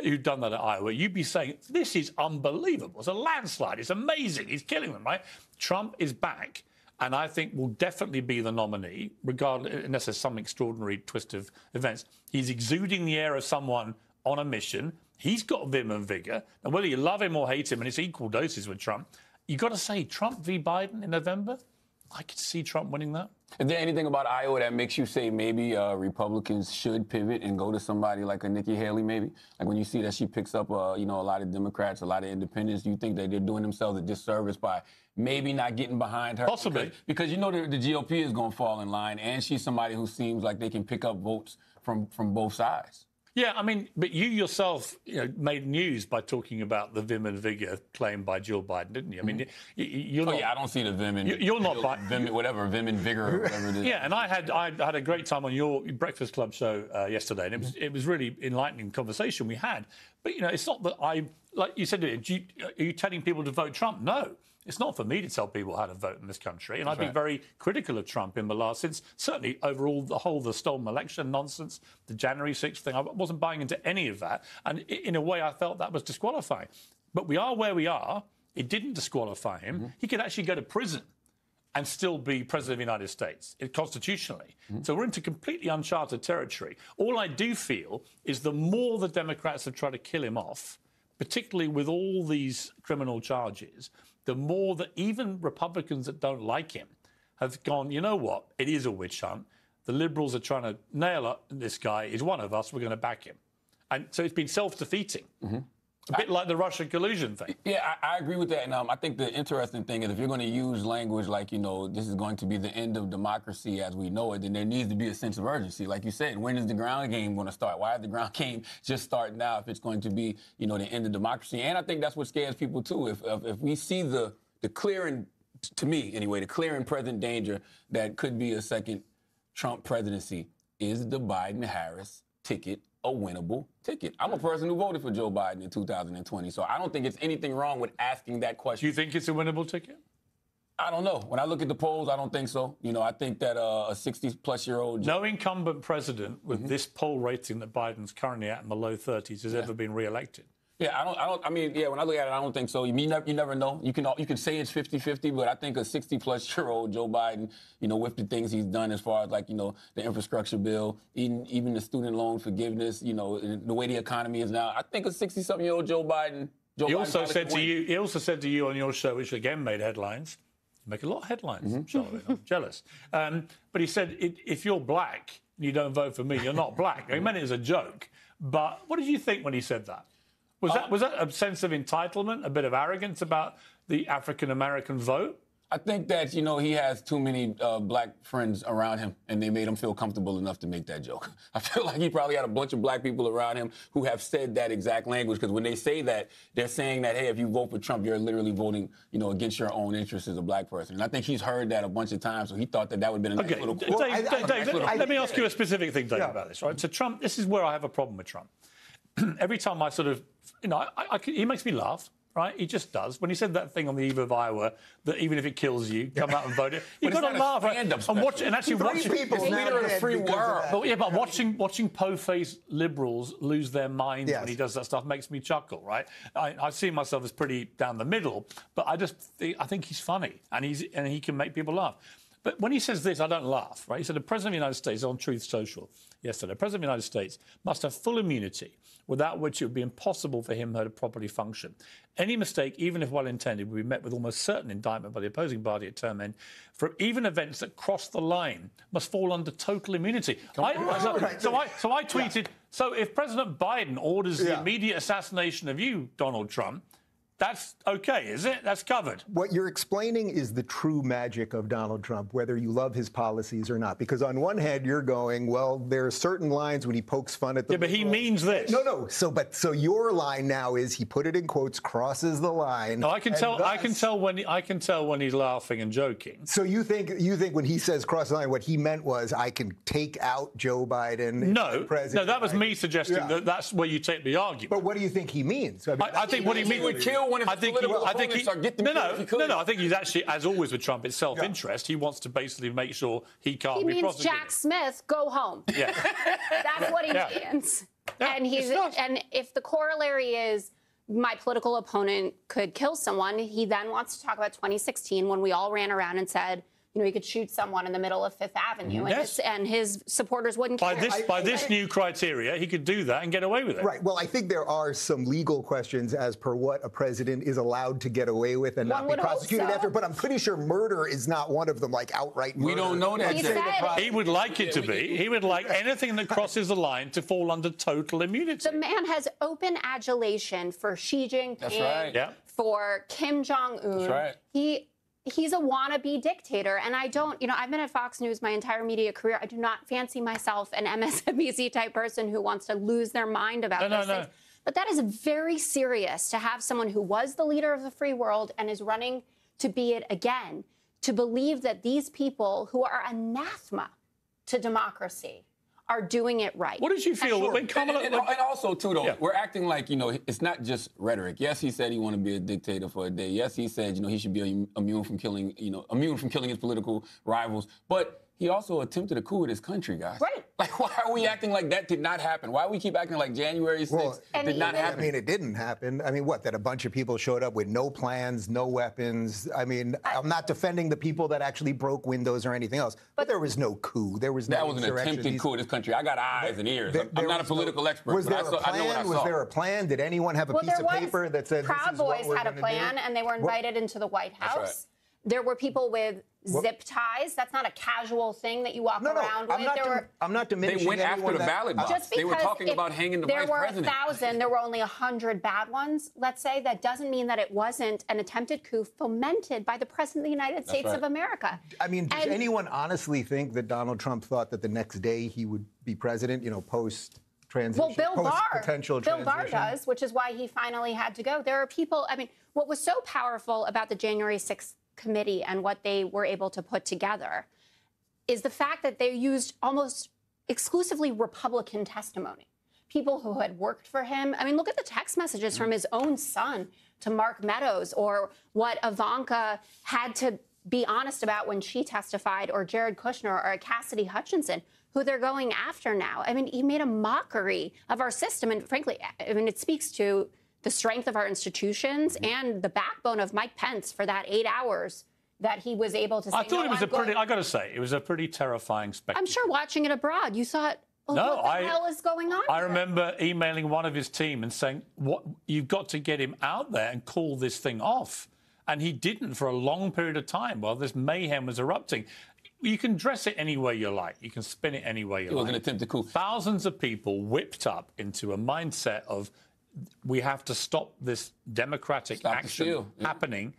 who'd done that at Iowa, you'd be saying, this is unbelievable. It's a landslide. It's amazing. He's killing them, right? Trump is back. And I think will definitely be the nominee, regardless, unless there's some extraordinary twist of events. He's exuding the air of someone on a mission. He's got vim and vigour. And whether you love him or hate him, and it's equal doses with Trump, you've got to say Trump v. Biden in November. I could see Trump winning that. Is there anything about Iowa that makes you say maybe Republicans should pivot and go to somebody like a Nikki Haley, maybe? Like when you see that she picks up, a lot of Democrats, a lot of independents, do you think that they're doing themselves a disservice by maybe not getting behind her? Possibly. Because the GOP is going to fall in line, and she's somebody who seems like they can pick up votes from both sides. Yeah, I mean, but you yourself made news by talking about the vim and vigour claim by Jill Biden, didn't you? I mean, you're not... I don't see the vim and... You're not... vim and vigour or whatever it is. Yeah, and I had a great time on your Breakfast Club show yesterday, and it was really enlightening conversation we had. But, it's not that like you said, are you telling people to vote Trump? No. It's not for me to tell people how to vote in this country. And I've been very critical of Trump in the last, since certainly overall the stolen election nonsense, the January 6th thing. I wasn't buying into any of that. And in a way, I felt that was disqualifying. But we are where we are. It didn't disqualify him. He could actually go to prison and still be president of the United States, constitutionally. So we're into completely uncharted territory. All I do feel is the more the Democrats have tried to kill him off, particularly with all these criminal charges, the more that even Republicans that don't like him have gone, you know what, it is a witch hunt. The Liberals are trying to nail this guy. He's one of us. We're going to back him. And so it's been self-defeating. A bit like the Russia collusion thing. Yeah, I agree with that. And I think the interesting thing is if you're going to use language like, this is going to be the end of democracy as we know it, then there needs to be a sense of urgency. Like you said, when is the ground game going to start? Why is the ground game just starting now if it's going to be, the end of democracy? And I think that's what scares people, too. If we see the clear and to me anyway, the clear and present danger that could be a second Trump presidency. Is the Biden-Harris ticket a winnable ticket? I'm a person who voted for Joe Biden in 2020, so I don't think it's anything wrong with asking that question. Do you think it's a winnable ticket? I don't know. When I look at the polls, I don't think so. You know, I think that a 60-plus-year-old... No incumbent president with this poll rating that Biden's currently at in the low 30s has ever been re-elected. Yeah, I mean, when I look at it, I don't think so. You never know. You can say it's 50-50, but I think a 60-plus-year-old Joe Biden, you know, with the things he's done as far as, like, you know, the infrastructure bill, even the student loan forgiveness, you know, the way the economy is now, I think a 60-something-year-old Joe Biden... He also said to you on your show, which again made headlines, you make a lot of headlines, Charlotte, I'm jealous. But he said, if you're black and you don't vote for me, you're not black. He meant it as a joke. But what did you think when he said that? Was that a sense of entitlement, a bit of arrogance about the African-American vote? I think that, you know, he has too many black friends around him, and they made him feel comfortable enough to make that joke. I feel like he probably had a bunch of black people around him who have said that exact language, because when they say that, they're saying that, hey, if you vote for Trump, you're literally voting, you know, against your own interests as a black person. And I think he's heard that a bunch of times, so he thought that would have been a nice little... Dave, let me ask you a specific thing, Dave, about this, right? So Trump, this is where I have a problem with Trump. Every time I sort of, you know, he makes me laugh, right? He just does. When he said that thing on the eve of Iowa, that even if it kills you, come out and vote it, you've got to laugh. Right? And actually watching people leader of the free world. But watching po-faced liberals lose their minds when he does that stuff makes me chuckle, right? I see myself as pretty down the middle, but I think he's funny and he can make people laugh. But when he says this, I don't laugh, right? He said the President of the United States on Truth Social yesterday, the President of the United States must have full immunity, without which it would be impossible for him or her to properly function. Any mistake, even if well-intended, would be met with almost certain indictment by the opposing party at term end. For even events that cross the line must fall under total immunity. So I tweeted, so if President Biden orders the immediate assassination of you, Donald Trump, that's okay, is it? That's covered. What you're explaining is the true magic of Donald Trump, whether you love his policies or not. Because on one hand, you're going, well, there are certain lines when he pokes fun at the... Yeah, but he means this. No. So your line now is, he put it in quotes, crosses the line. No, I can tell when he's laughing and joking. So you think when he says cross the line, what he meant was, I can take out Joe Biden. No, that was me suggesting that that's where you take the argument. But what do you think he means? I think what he means would kill one of his political opponents or get them killed. No, I think he's actually, as always with Trump, it's self-interest. He wants to basically make sure he can't be prosecuted. He means Jack Smith, go home. Yeah. That's what he means. Yeah, and if the corollary is my political opponent could kill someone, he then wants to talk about 2016 when we all ran around and said, you know, he could shoot someone in the middle of Fifth Avenue, and his supporters wouldn't care. By this new criteria, he could do that and get away with it. Right. Well, I think there are some legal questions as per what a president is allowed to get away with and not be prosecuted after. But I'm pretty sure murder is not one of them, like outright murder. We don't know that. He would like it to be. He would like anything that crosses the line to fall under total immunity. The man has open adulation for Xi Jinping, That's right. for Kim Jong-un. That's right. He's a wannabe dictator, and I don't, you know, I've been at Fox News my entire media career. I do not fancy myself an MSNBC type person who wants to lose their mind about those things. But that is very serious to have someone who was the leader of the free world and is running to be it again, to believe that these people who are anathema to democracy are doing it right. What did you feel when Kamala... And also, too, though, we're acting like, you know, it's not just rhetoric. Yes, he said he wanted to be a dictator for a day. Yes, he said, you know, he should be immune from killing his political rivals. But he also attempted a coup in his country, guys. Right. Like, why are we acting like that did not happen? Why do we keep acting like January 6th did not happen? I mean, it didn't happen. I mean, what, that a bunch of people showed up with no plans, no weapons? I mean, I'm not defending the people that actually broke windows or anything else, but there was no coup. There was no insurrection. That was an attempted coup in this country. I got eyes and ears. I'm not a political expert, was there but I know what I saw. Was there a plan? Did anyone have a piece of paper that said, Proud Boys had a plan, and they were invited into the White House. Right. There were people with zip ties. That's not a casual thing that you walk around with. I'm not diminishing. They went after the ballot box. They were talking about hanging the vice president. There were 1,000. There were only 100 bad ones. Let's say that doesn't mean that it wasn't an attempted coup fomented by the President of the United States of America. I mean, does anyone honestly think that Donald Trump thought that the next day he would be president? You know, post. Transition, Bill Barr does, which is why he finally had to go. There are people, I mean, what was so powerful about the January 6th committee and what they were able to put together is the fact that they used almost exclusively Republican testimony. People who had worked for him. I mean, look at the text messages from his own son to Mark Meadows, or what Ivanka had to be honest about when she testified, or Jared Kushner, or Cassidy Hutchinson, who they're going after now. I mean, he made a mockery of our system. And frankly, I mean, it speaks to the strength of our institutions and the backbone of Mike Pence for that 8 hours that he was able to say, I thought it was I got to say, it was a pretty terrifying spectacle. I'm sure watching it abroad, you thought, oh, no, what the hell is going on I here? remember emailing one of his team and saying, "What, you've got to get him out there and call this thing off." And he didn't for a long period of time while this mayhem was erupting. You can dress it any way you like. You can spin it any way you like. It was an attempt to coup. Thousands of people whipped up into a mindset of, we have to stop this democratic action happening,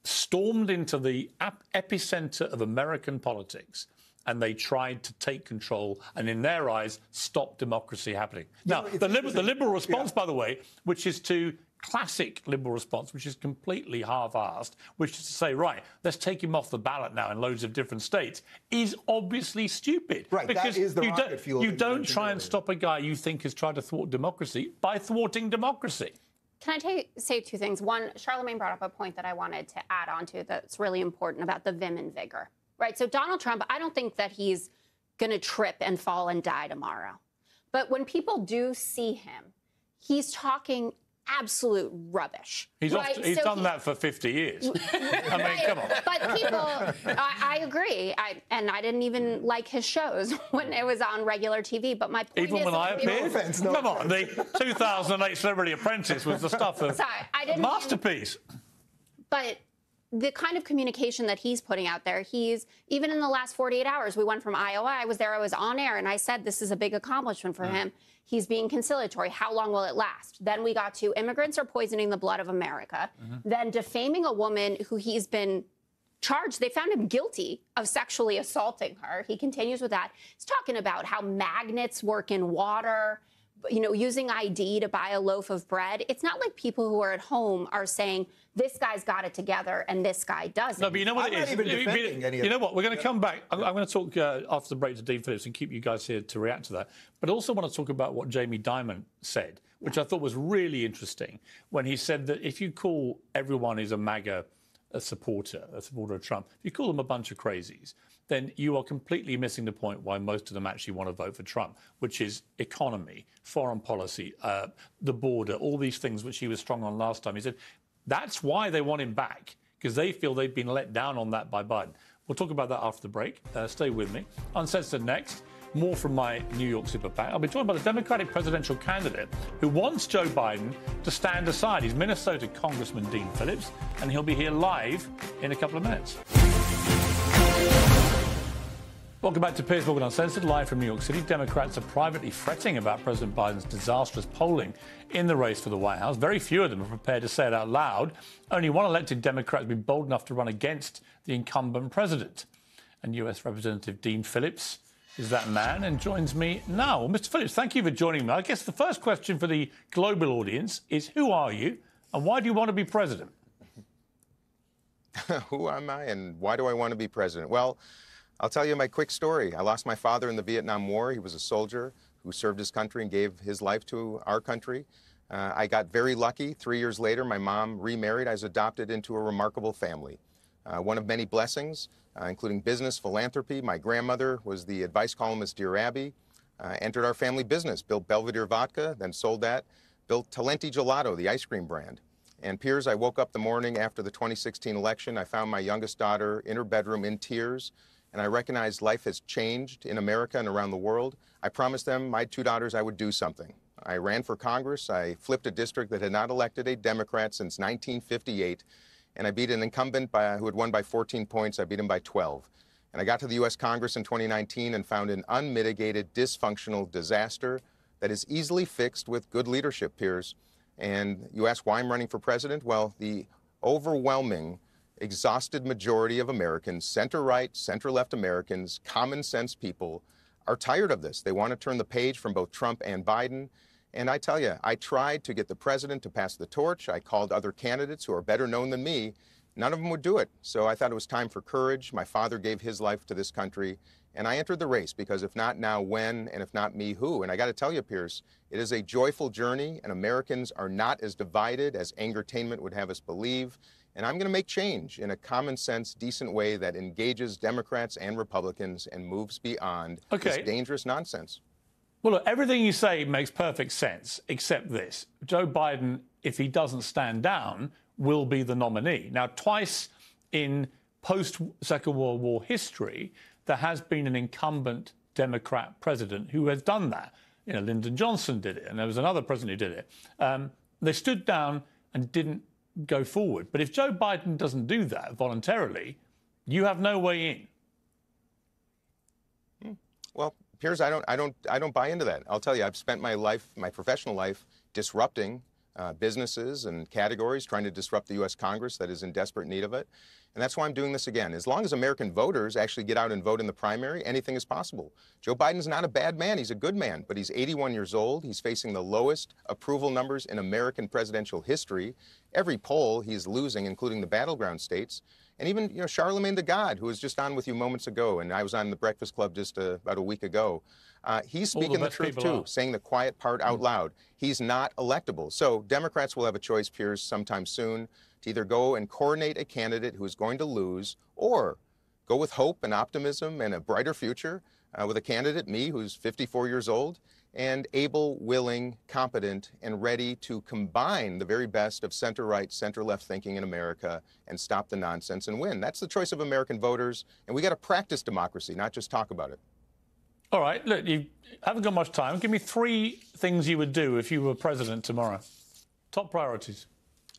stormed into the epicenter of American politics, and they tried to take control and, in their eyes, stop democracy happening. Now, the liberal response, by the way, which is to classic liberal response, which is completely half-assed, which is to say, right, let's take him off the ballot now in loads of different states, is obviously stupid. Right, because that is the rocket fuel. You don't try and stop a guy you think has tried to thwart democracy by thwarting democracy. Can I say two things? One, Charlemagne brought up a point that I wanted to add on to that's really important about the vim and vigor. Right, so Donald Trump, I don't think that he's going to trip and fall and die tomorrow. But when people do see him, he's talking absolute rubbish. He's done that for 50 years. I mean, come on. But people, I agree. And I didn't even like his shows when it was on regular TV. But my point even is, when I appeared? Come on, the 2008 Celebrity Apprentice was the stuff of masterpiece. But the kind of communication that he's putting out there, even in the last 48 hours, we went from Iowa, I was there, I was on air, and I said this is a big accomplishment for him. He's being conciliatory. How long will it last? Then we got to immigrants are poisoning the blood of America. Then defaming a woman who he's been charged. They found him guilty of sexually assaulting her. He continues with that. He's talking about how magnets work in water, you know, using ID to buy a loaf of bread. It's not like people who are at home are saying, this guy's got it together and this guy doesn't. No, but you know what it is? You know what? We're going to come back. I'm going to talk after the break to Dean Phillips and keep you guys here to react to that. But also want to talk about what Jamie Dimon said, which I thought was really interesting, when he said that if you call everyone who's a MAGA a supporter of Trump, if you call them a bunch of crazies, then you are completely missing the point why most of them actually want to vote for Trump, which is economy, foreign policy, the border, all these things which he was strong on last time. He said that's why they want him back, because they feel they've been let down on that by Biden. We'll talk about that after the break. Stay with me. Uncensored next. More from my New York super PAC. I'll be joined by the Democratic presidential candidate who wants Joe Biden to stand aside. He's Minnesota Congressman Dean Phillips, and he'll be here live in a couple of minutes. Welcome back to Piers Morgan Uncensored, live from New York City. Democrats are privately fretting about President Biden's disastrous polling in the race for the White House. Very few of them are prepared to say it out loud. Only one elected Democrat has been bold enough to run against the incumbent president. And US Representative Dean Phillips is that man and joins me now. Well, Mr. Phillips, thank you for joining me. I guess the first question for the global audience is, who are you and why do you want to be president? Who am I and why do I want to be president? Well, I'll tell you my quick story. I lost my father in the Vietnam War. He was a soldier who served his country and gave his life to our country. I got very lucky. 3 years later, my mom remarried. I was adopted into a remarkable family. One of many blessings, including business, philanthropy. My grandmother was the advice columnist Dear Abby, entered our family business, built Belvedere Vodka, then sold that, built Talenti Gelato, the ice cream brand. And Piers, I woke up the morning after the 2016 election. I found my youngest daughter in her bedroom in tears, and I recognized life has changed in America and around the world. I promised them, my two daughters, I would do something. I ran for Congress. I flipped a district that had not elected a Democrat since 1958. And I beat an incumbent who had won by 14 points. I beat him by 12. And I got to the U.S. Congress in 2019 and found an unmitigated dysfunctional disaster that is easily fixed with good leadership, Piers. And you ask why I'm running for president? Well, the overwhelming, exhausted majority of Americans, center-right, center-left Americans, common sense people, are tired of this. They want to turn the page from both Trump and Biden. And I tell you, I tried to get the president to pass the torch. I called other candidates who are better known than me, None of them would do it. So I thought it was time for courage. My father gave his life to this country, and I entered the race because if not now, when, and if not me, who? And I got to tell you, Piers, it is a joyful journey, and Americans are not as divided as angertainment would have us believe. And I'm going to make change in a common sense, decent way that engages Democrats and Republicans and moves beyond this dangerous nonsense. Well, look, everything you say makes perfect sense, except this. Joe Biden, if he doesn't stand down, will be the nominee. Now, twice in post-Second World War history, there has been an incumbent Democrat president who has done that. You know, Lyndon Johnson did it, and there was another president who did it. They stood down and didn't go forward. But if Joe Biden doesn't do that voluntarily, you have no way in. Well, Piers, I don't buy into that. I'll tell you, I've spent my life, my professional life, disrupting businesses and categories, trying to disrupt the U.S. Congress that is in desperate need of it. And that's why I'm doing this again. As long as American voters actually get out and vote in the primary, anything is possible. Joe Biden's not a bad man. He's a good man, but he's 81 years old. He's facing the lowest approval numbers in American presidential history. Every poll he's losing, including the battleground states. And even, you know, Charlemagne the God, who was just on with you moments ago, and I was on the Breakfast Club just about a week ago, he's speaking the truth, too, saying the quiet part out loud. He's not electable. So Democrats will have a choice, Piers, sometime soon, to either go and coordinate a candidate who is going to lose or go with hope and optimism and a brighter future with a candidate, me, who's 54 years old, and able, willing, competent, and ready to combine the very best of center-right, center-left thinking in America and stop the nonsense and win. That's the choice of American voters, and we got to practice democracy, not just talk about it. All right, look, you haven't got much time. Give me 3 things you would do if you were president tomorrow. Top priorities.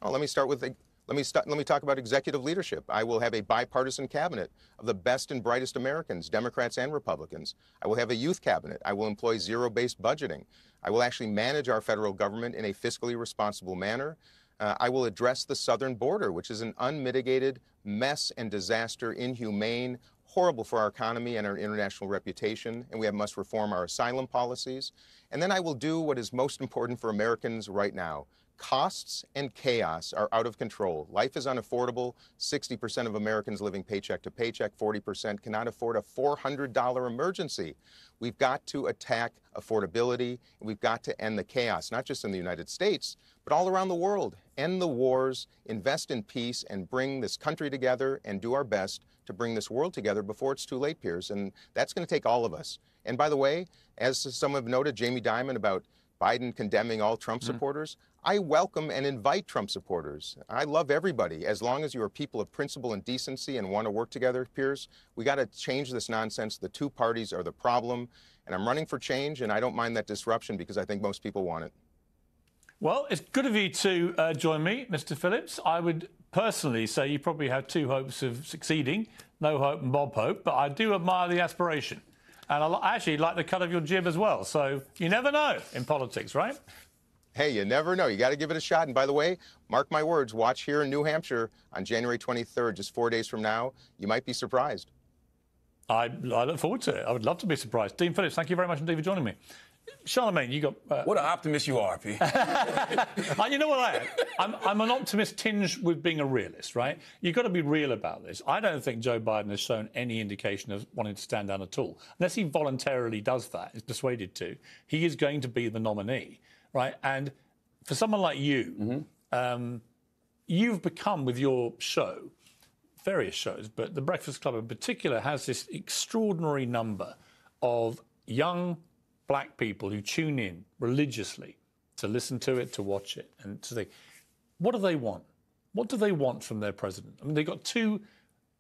Oh, let me start with let me talk about executive leadership. I will have a bipartisan cabinet of the best and brightest Americans, Democrats and Republicans. I will have a youth cabinet. I will employ zero-based budgeting. I will actually manage our federal government in a fiscally responsible manner. I will address the southern border, which is an unmitigated mess and disaster, inhumane, horrible for our economy and our international reputation, and we must reform our asylum policies. And then I will do what is most important for Americans right now. Costs and chaos are out of control. Life is unaffordable. 60% of Americans living paycheck to paycheck, 40% cannot afford a $400 emergency. We've got to attack affordability, and we've got to end the chaos, not just in the United States, but all around the world. End the wars, invest in peace, and bring this country together and do our best to bring this world together before it's too late, Piers. And that's going to take all of us. And by the way, as some have noted, Jamie Dimon, about Biden condemning all Trump supporters, I welcome and invite Trump supporters. I love everybody. As long as you are people of principle and decency and want to work together, Piers, we got to change this nonsense. The two parties are the problem. And I'm running for change, and I don't mind that disruption because I think most people want it. Well, it's good of you to join me, Mr. Phillips. I would personally say you probably have 2 hopes of succeeding, no hope and Bob Hope, but I do admire the aspiration. And I actually like the cut of your jib as well. So you never know in politics, right? Hey, you never know. You got to give it a shot. And by the way, mark my words, watch here in New Hampshire on January 23rd, just 4 days from now. You might be surprised. I look forward to it. I would love to be surprised. Dean Phillips, thank you very much indeed for joining me. Charlemagne, you got... What an optimist you are, P. You know what I am? I'm an optimist tinged with being a realist, right? You've got to be real about this. I don't think Joe Biden has shown any indication of wanting to stand down at all. Unless he voluntarily does that, is persuaded to, he is going to be the nominee, right? And for someone like you, you've become, with your show, various shows, but The Breakfast Club in particular has this extraordinary number of young black people who tune in religiously to listen to it, to watch it, and to think, what do they want? What do they want from their president? I mean, they've got 2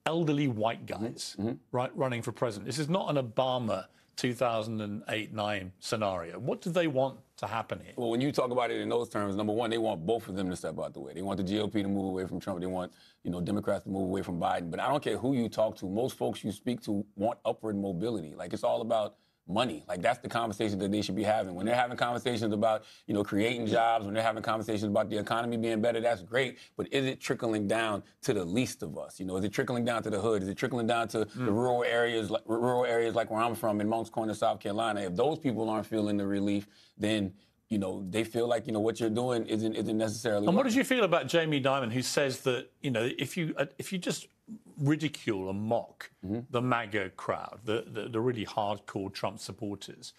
elderly white guys right, running for president. This is not an Obama 2008-9 scenario. What do they want to happen here? Well, when you talk about it in those terms, number one, they want both of them to step out the way. They want the GOP to move away from Trump. They want, Democrats to move away from Biden. But I don't care who you talk to. Most folks you speak to want upward mobility. Like, it's all about money. Like, that's the conversation that they should be having. When they're having conversations about, creating jobs, when they're having conversations about the economy being better, that's great. But is it trickling down to the least of us? Is it trickling down to the hood? Is it trickling down to the rural areas like where I'm from in Moncks Corner, South Carolina? If those people aren't feeling the relief, then you know, they feel like, you know, what you're doing isn't necessarily. And what did you feel about Jamie Dimon, who says that, you know, if you just ridicule and mock the MAGA crowd, the really hardcore Trump supporters,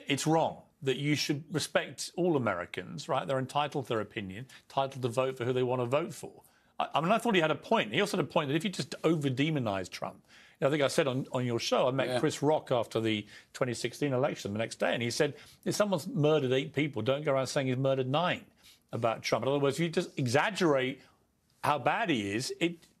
it's wrong, that you should respect all Americans, right? They're entitled to their opinion, entitled to vote for who they want to vote for. I mean, I thought he had a point. He also had a point that if you just over-demonize Trump, you know, I think I said on your show, I met Chris Rock after the 2016 election the next day, and he said, if someone's murdered 8 people, don't go around saying he's murdered 9 about Trump. In other words, if you just exaggerate how bad he is,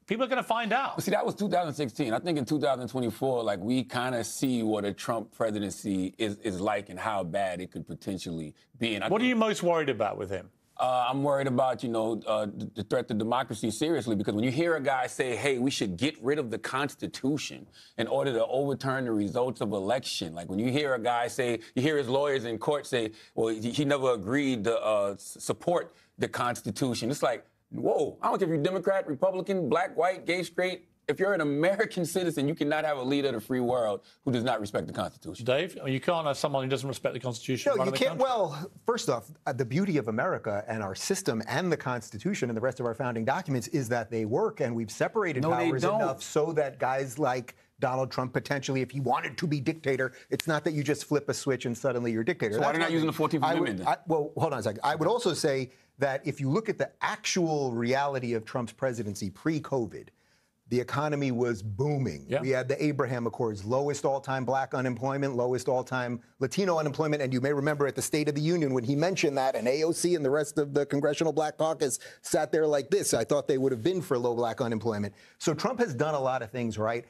people are going to find out. See, that was 2016. I think in 2024, like, we kind of see what a Trump presidency is like and how bad it could potentially be. And what are you most worried about with him? I'm worried about, you know, the threat to democracy seriously, because when you hear a guy say, hey, we should get rid of the Constitution in order to overturn the results of election, like when you hear a guy say, you hear his lawyers in court say, well, he never agreed to support the Constitution. It's like, whoa, I don't care if you're Democrat, Republican, black, white, gay, straight. If you're an American citizen, you cannot have a leader of the free world who does not respect the Constitution. Dave, I mean, you can't have someone who doesn't respect the Constitution. No, you can't. Well, first off, the beauty of America and our system and the Constitution and the rest of our founding documents is that they work, and we've separated powers enough so that guys like Donald Trump, potentially, if he wanted to be dictator, it's not that you just flip a switch and suddenly you're dictator. So why are they not using the 14th Amendment? Well, hold on a second. I would also say that if you look at the actual reality of Trump's presidency pre-COVID, the economy was booming. We had the Abraham Accords, lowest all-time black unemployment, lowest all-time Latino unemployment. And you may remember at the State of the Union when he mentioned that, and AOC and the rest of the Congressional Black Caucus sat there like this. I thought they would have been for low black unemployment. So Trump has done a lot of things right.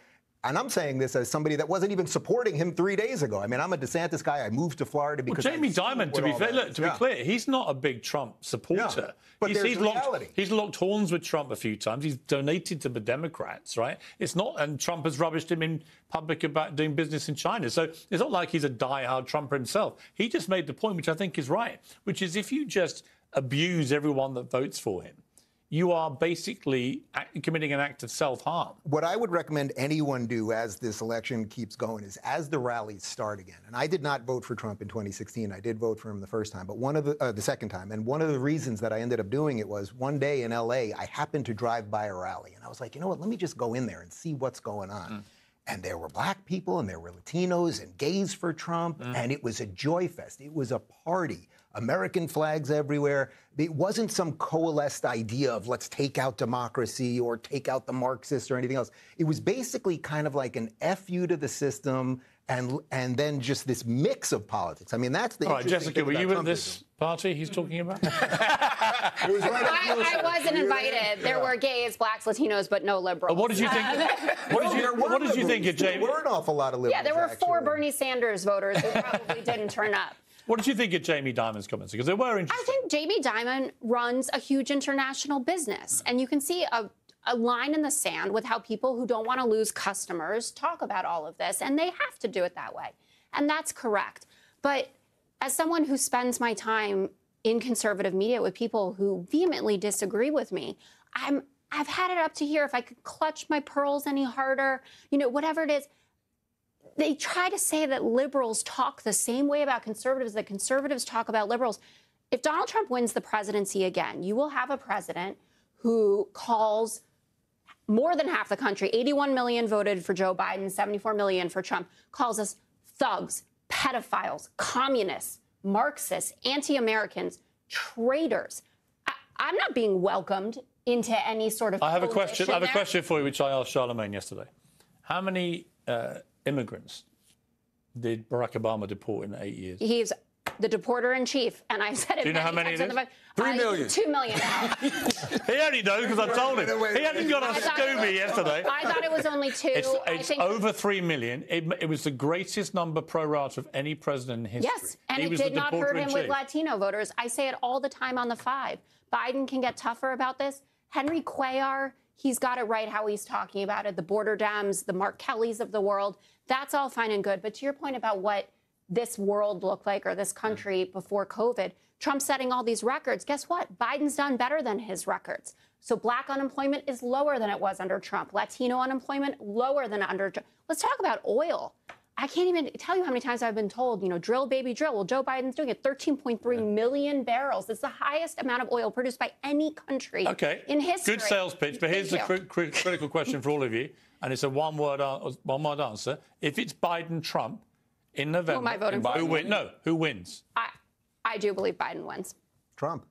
And I'm saying this as somebody that wasn't even supporting him 3 days ago. I mean, I'm a DeSantis guy. I moved to Florida because Jamie Dimon, to be fair, look, to be clear, he's not a big Trump supporter. But there's reality. He's locked horns with Trump a few times. He's donated to the Democrats, right? It's not, and Trump has rubbished him in public about doing business in China. So it's not like he's a diehard Trumper himself. He just made the point, which I think is right, which is if you just abuse everyone that votes for him, you are basically committing an act of self-harm. What I would recommend anyone do as this election keeps going is as the rallies start again, and I did not vote for Trump in 2016. I did vote for him the first time, but one of the second time. And one of the reasons that I ended up doing it was one day in LA, I happened to drive by a rally and I was like, you know what, let me just go in there and see what's going on. And there were black people and there were Latinos and gays for Trump. And it was a joy fest. It was a party. American flags everywhere. It wasn't some coalesced idea of let's take out democracy or take out the Marxists or anything else. It was basically kind of like an FU to the system and then just this mix of politics. I mean, that's the interesting Jessica, were you at this party he's talking about? I wasn't invited. There were gays, blacks, Latinos, but no liberals. What did you think? What did you think of Jamie? There were an awful lot of liberals. Yeah, there were 4 Bernie Sanders voters who probably didn't turn up. What did you think of Jamie Dimon's comments? Because they were interesting. I think Jamie Dimon runs a huge international business. And you can see a line in the sand with how people who don't want to lose customers talk about all of this. And they have to do it that way. And that's correct. But as someone who spends my time in conservative media with people who vehemently disagree with me, I've had it up to here. If I could clutch my pearls any harder, you know, whatever it is. They try to say that liberals talk the same way about conservatives that conservatives talk about liberals. If Donald Trump wins the presidency again, you will have a president who calls more than half the country, 81 million voted for Joe Biden, 74 million for Trump, calls us thugs, pedophiles, communists, Marxists, anti-Americans, traitors. I'm not being welcomed into any sort of I have a question for you, which I asked Charlemagne yesterday. How many immigrants did Barack Obama deport in 8 years? He's the deporter-in-chief, and I said it. Do you know how many it is? 3 million. 2 million. He only knows because I told him. He hadn't got on Scooby yesterday. I thought it was only 2. It's over 3 million. It was the greatest number pro rata of any president in history. Yes, and it did not hurt him with Latino voters. I say it all the time on the 5. Biden can get tougher about this. Henry Cuellar, he's got it right how he's talking about it. The border Dems, the Mark Kellys of the world. That's all fine and good. But to your point about what this world looked like or this country before COVID, Trump's setting all these records. Guess what? Biden's done better than his records. So black unemployment is lower than it was under Trump. Latino unemployment lower than under Trump. Let's talk about oil. I can't even tell you how many times I've been told, you know, drill, baby, drill. Well, Joe Biden's doing it. 13.3 million barrels. It's the highest amount of oil produced by any country in history. Good sales pitch, but here's the critical question for all of you, and it's a one-word answer. If it's Biden-Trump in November, who am I voting for? Who wins? I do believe Biden wins. Trump.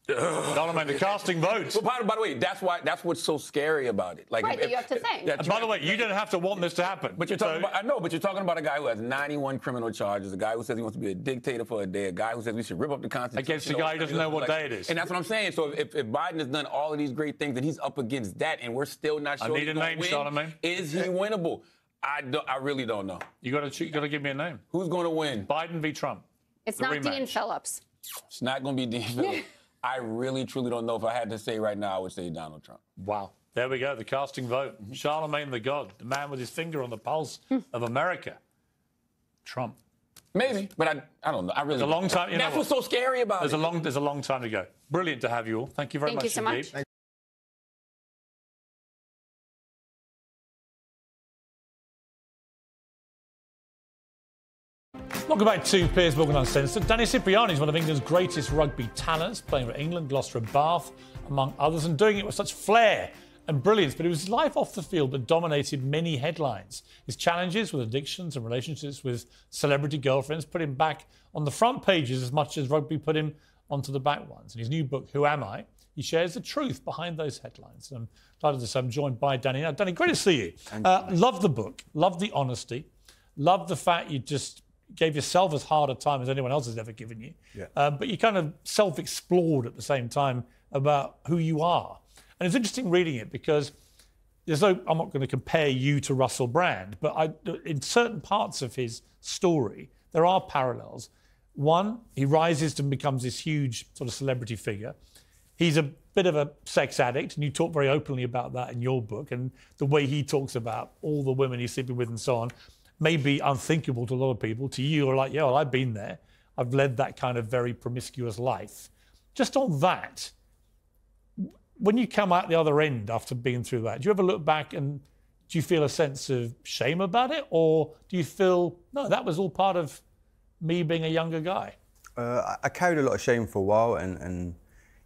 Charlemagne, the casting votes. Well, by the way, that's what's so scary about it. Like, right, that you have to think. And by the way, you don't have to want this to happen. But you're talking about, I know, but you're talking about a guy who has 91 criminal charges, a guy who says he wants to be a dictator for a day, a guy who says we should rip up the Constitution. Against a guy who doesn't know what day it is. And that's what I'm saying. So if Biden has done all of these great things and he's up against that and we're still not sure I need a name, Charlemagne. Is he winnable? I really don't know. You got to give me a name. Who's going to win? Biden v. Trump. It's not rematch. Dean Phillips. It's not going to be Dean Phillips. I really, truly don't know. If I had to say right now, I would say Donald Trump. Wow. There we go, the casting vote. Charlemagne the God, the man with his finger on the pulse of America. Trump. Maybe, but I don't know. I really. There's a long time. That's what's so scary about it. There's a long time to go. Brilliant to have you all. Thank you very much indeed. Thank you so much. Welcome back to Piers Morgan Uncensored. Danny Cipriani is one of England's greatest rugby talents, playing for England, Gloucester and Bath, among others, and doing it with such flair and brilliance. But it was his life off the field that dominated many headlines. His challenges with addictions and relationships with celebrity girlfriends put him back on the front pages as much as rugby put him onto the back ones. In his new book, Who Am I?, he shares the truth behind those headlines. And I'm delighted to say I'm joined by Danny. Now, Danny, great to see you. Love the book, love the honesty, love the fact you just gave yourself as hard a time as anyone else has ever given you. Yeah. But you kind of self-explored at the same time about who you are. And it's interesting reading it because I'm not going to compare you to Russell Brand, but in certain parts of his story, there are parallels. One, he rises and becomes this huge sort of celebrity figure. He's a bit of a sex addict, and you talk very openly about that in your book, and the way he talks about all the women he's sleeping with and so on may be unthinkable to a lot of people. To you, you're like, yeah, well, I've been there. I've led that kind of very promiscuous life. Just on that, when you come out the other end after being through that, do you ever look back and do you feel a sense of shame about it? Or do you feel, no, that was all part of me being a younger guy? I carried a lot of shame for a while, and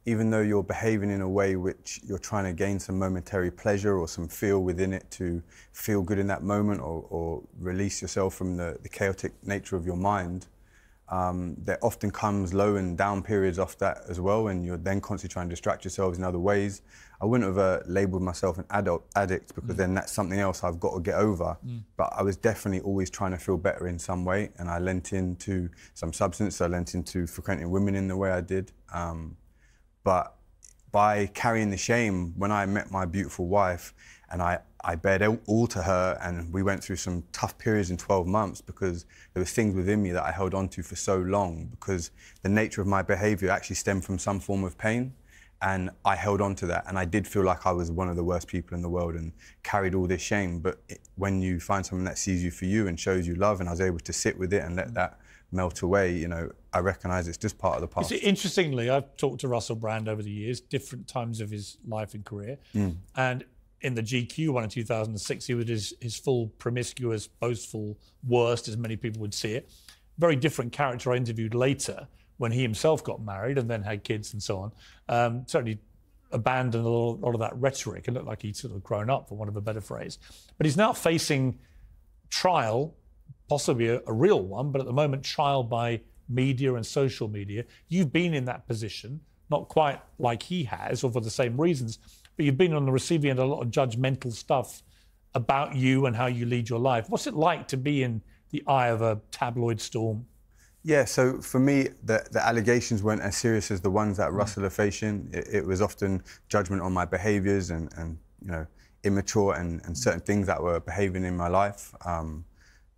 even though you're behaving in a way which you're trying to gain some momentary pleasure or some feel within it to feel good in that moment or release yourself from the chaotic nature of your mind, there often comes low and down periods off that as well, and you're then constantly trying to distract yourselves in other ways. I wouldn't have labelled myself an addict because then that's something else I've got to get over. But I was definitely always trying to feel better in some way, and I lent into some substance. I lent into frequenting women in the way I did. But by carrying the shame, when I met my beautiful wife, and I bared all to her, and we went through some tough periods in 12 months because there was things within me that I held on to for so long because the nature of my behaviour actually stemmed from some form of pain, and I held on to that, and I did feel like I was one of the worst people in the world and carried all this shame. But when you find someone that sees you for you and shows you love, and I was able to sit with it and let that melt away, you know, I recognise it's just part of the past. Interestingly, I've talked to Russell Brand over the years, different times of his life and career, and in the GQ one in 2006, he was his full promiscuous, boastful worst, as many people would see it. Very different character I interviewed later when he himself got married and then had kids and so on. Certainly abandoned a lot of that rhetoric. It looked like he'd sort of grown up, for want of a better phrase. But he's now facing trial, possibly a real one, but at the moment trial by media and social media. You've been in that position, not quite like he has, or for the same reasons, but you've been on the receiving end of a lot of judgmental stuff about you and how you lead your life. What's it like to be in the eye of a tabloid storm? Yeah, so for me, the allegations weren't as serious as the ones that Russell are facing. It was often judgment on my behaviours and you know, immature and certain things that were behaving in my life.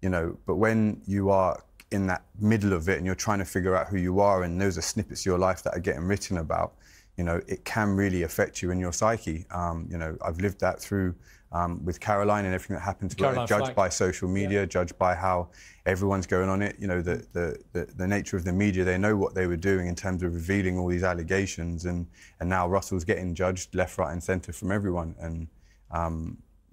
You know, but when you are in that middle of it and you're trying to figure out who you are, and those are snippets of your life that are getting written about, you know, it can really affect you in your psyche. You know, I've lived that through with Caroline and everything that happened to her, judged by social media, judged by how everyone's going on it. You know, the nature of the media, they know what they were doing in terms of revealing all these allegations, and now Russell's getting judged left, right and centre from everyone. And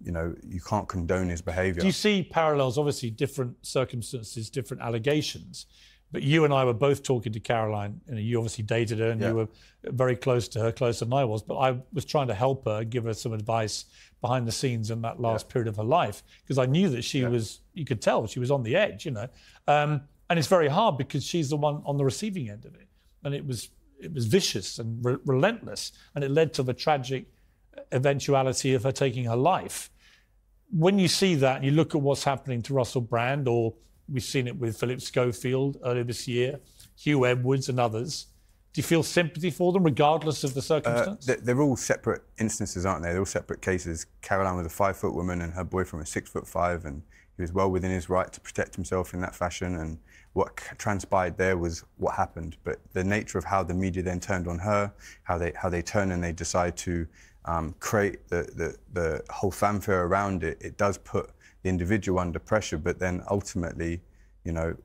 you know, you can't condone his behaviour. Do you see parallels? Obviously, different circumstances, different allegations. But you and I were both talking to Caroline. You know, you obviously dated her and you were very close to her, closer than I was. But I was trying to help her, give her some advice behind the scenes in that last period of her life, because I knew that she was, you could tell, she was on the edge, you know. And it's very hard because she's the one on the receiving end of it. And it was vicious and relentless. And it led to the tragic eventuality of her taking her life. When you see that and you look at what's happening to Russell Brand, or we've seen it with Philip Schofield earlier this year, Hugh Edwards and others, do you feel sympathy for them regardless of the circumstance? They're all separate instances, aren't they? They're all separate cases. Caroline was a 5-foot woman and her boyfriend was 6'5", and he was well within his right to protect himself in that fashion, and what transpired there was what happened. But the nature of how the media then turned on her, how they turn and they decide to create the whole fanfare around it, it does put the individual under pressure. But then ultimately, you know,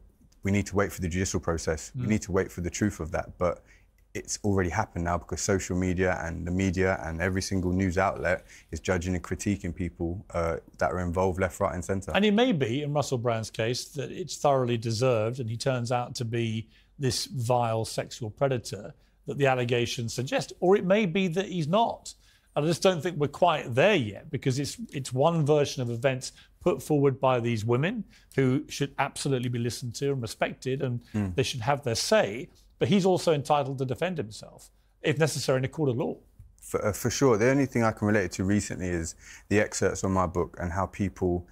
we need to wait for the judicial process. We need to wait for the truth of that. But it's already happened now, because social media and the media and every single news outlet is judging and critiquing people that are involved left, right and centre. And it may be, in Russell Brand's case, that it's thoroughly deserved and he turns out to be this vile sexual predator that the allegations suggest. Or it may be that he's not. I just don't think we're quite there yet, because it's one version of events put forward by these women who should absolutely be listened to and respected, and they should have their say. But he's also entitled to defend himself, if necessary, in a court of law. For sure. The only thing I can relate it to recently is the excerpts on my book and how people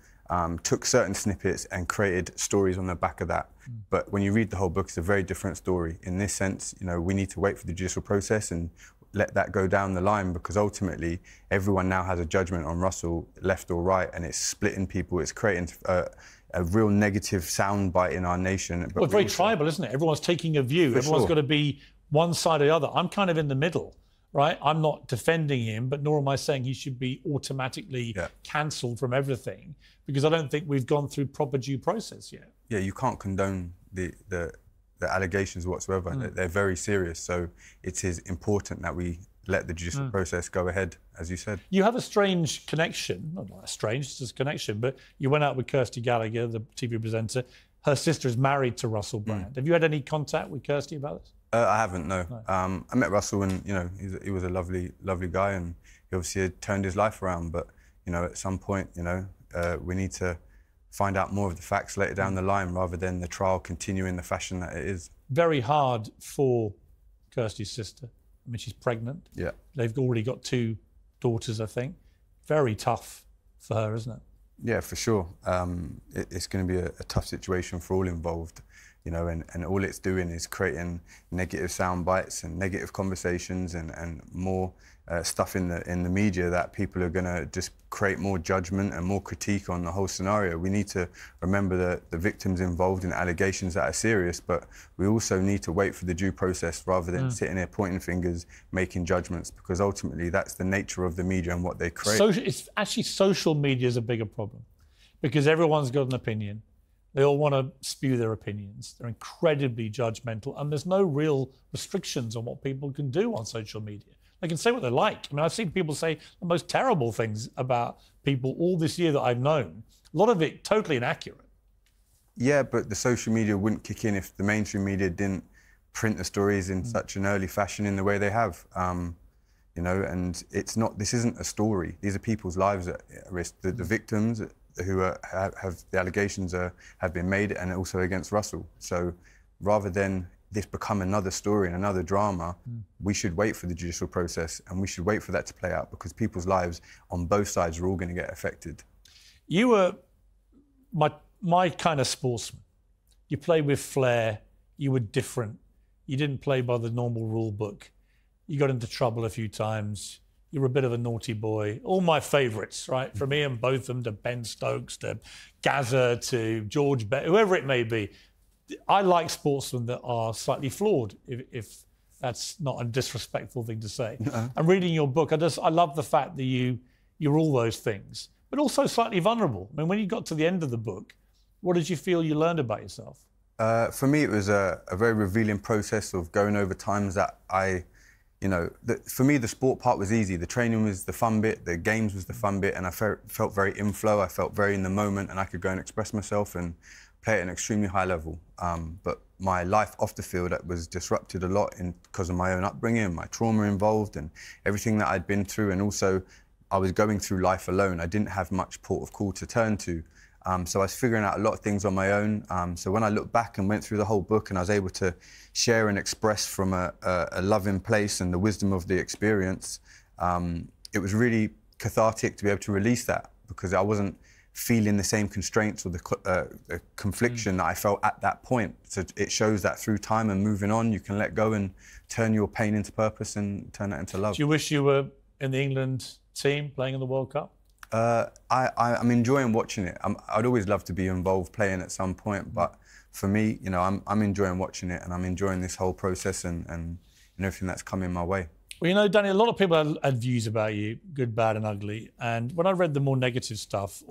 took certain snippets and created stories on the back of that. But when you read the whole book, it's a very different story. In this sense, you know, we need to wait for the judicial process and let that go down the line, because ultimately everyone now has a judgment on Russell, left or right, and it's splitting people. It's creating a real negative soundbite in our nation. But well, it's very tribal, isn't it? Everyone's taking a view. Everyone's got to be one side or the other. I'm kind of in the middle, right? I'm not defending him, but nor am I saying he should be automatically cancelled from everything, because I don't think we've gone through proper due process yet. Yeah, you can't condone the allegations whatsoever. They're very serious. So it is important that we let the judicial process go ahead, as you said. You have a strange connection, not strange, it's just a connection, but you went out with Kirsty Gallagher, the TV presenter. Her sister is married to Russell Brand. Have you had any contact with Kirsty about this? I haven't, no. I met Russell and, you know, he was a lovely, lovely guy, and he obviously had turned his life around. But, you know, at some point, you know, we need to find out more of the facts later down the line, rather than the trial continue in the fashion that it is. Very hard for Kirsty's sister. I mean, she's pregnant. Yeah. They've already got 2 daughters, I think. Very tough for her, isn't it? Yeah, for sure. It's going to be a tough situation for all involved, you know, and all it's doing is creating negative sound bites and negative conversations and more stuff in the media that people are going to just create more judgment and more critique on the whole scenario. We need to remember that the victims involved in allegations that are serious, but we also need to wait for the due process rather than sitting here pointing fingers, making judgments, because ultimately that's the nature of the media and what they create. It's actually social media is a bigger problem, because everyone's got an opinion. They all want to spew their opinions. They're incredibly judgmental, and there's no real restrictions on what people can do on social media. They can say what they like. I mean, I've seen people say the most terrible things about people all this year that I've known. A lot of it totally inaccurate. Yeah, but the social media wouldn't kick in if the mainstream media didn't print the stories in such an early fashion in the way they have. You know, and this isn't a story. These are people's lives at risk. The victims who have the allegations have been made, and also against Russell. So rather than this become another story and another drama, we should wait for the judicial process, and we should wait for that to play out, because people's lives on both sides are all going to get affected. You were my kind of sportsman. You played with flair. You were different. You didn't play by the normal rule book. You got into trouble a few times. You were a bit of a naughty boy. All my favourites, right? From Ian Botham to Ben Stokes to Gazza to George Bett, whoever it may be. I like sportsmen that are slightly flawed, if that's not a disrespectful thing to say. And reading your book, I love the fact that you're all those things, but also slightly vulnerable. I mean, when you got to the end of the book, what did you feel you learned about yourself? For me, it was a very revealing process of going over times that I you know, for me, the sport part was easy. The training was the fun bit, the games was the fun bit, and I felt very in flow. I felt very in the moment, and I could go and express myself and play at an extremely high level. But my life off the field was disrupted a lot because of my own upbringing, my trauma involved, and everything that I'd been through. And also, I was going through life alone. I didn't have much port of call to turn to. So I was figuring out a lot of things on my own. So when I look back and went through the whole book and I was able to share and express from a loving place and the wisdom of the experience, it was really cathartic to be able to release that, because I wasn't feeling the same constraints or the confliction that I felt at that point. So it shows that through time and moving on, you can let go and turn your pain into purpose and turn that into love. Do you wish you were in the England team playing in the World Cup? I'm enjoying watching it. I'd always love to be involved playing at some point, but for me, you know, I'm enjoying watching it, and I'm enjoying this whole process and everything that's coming my way. Well, you know, Danny, a lot of people had views about you, good, bad, and ugly. And when I read the more negative stuff,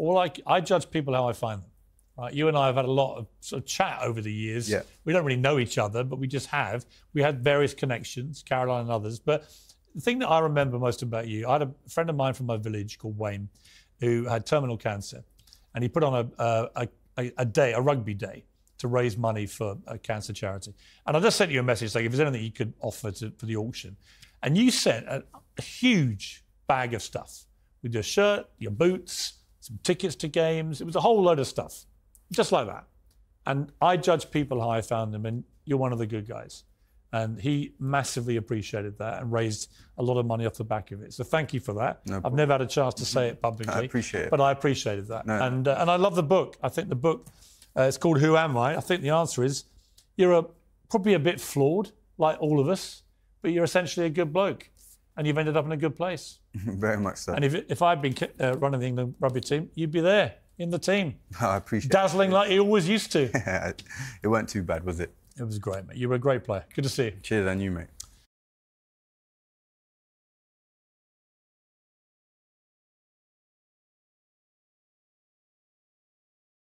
I judge people how I find them. Right? You and I have had a lot of sort of chat over the years. Yeah. We don't really know each other, but we just have. We had various connections, Caroline and others. But the thing that I remember most about you, I had a friend of mine from my village called Wayne, who had terminal cancer, and he put on a rugby day to raise money for a cancer charity. And I just sent you a message saying if there's anything you could offer for the auction. And you sent a huge bag of stuff with your shirt, your boots, some tickets to games. It was a whole load of stuff, just like that. And I judge people how I found them, and you're one of the good guys. And he massively appreciated that and raised a lot of money off the back of it. So thank you for that. No I've problem. never had a chance to say it publicly. I appreciate it. But I appreciated that. No. And I love the book. I think the book, it's called Who Am I? I think the answer is you're probably a bit flawed, like all of us, but you're essentially a good bloke. And you've ended up in a good place. Very much so. And if I'd been running the England rugby team, you'd be there in the team. I appreciate it. Dazzling like you always used to. It weren't too bad, was it? It was great, mate. You were a great player. Good to see you. Cheers, and you, mate.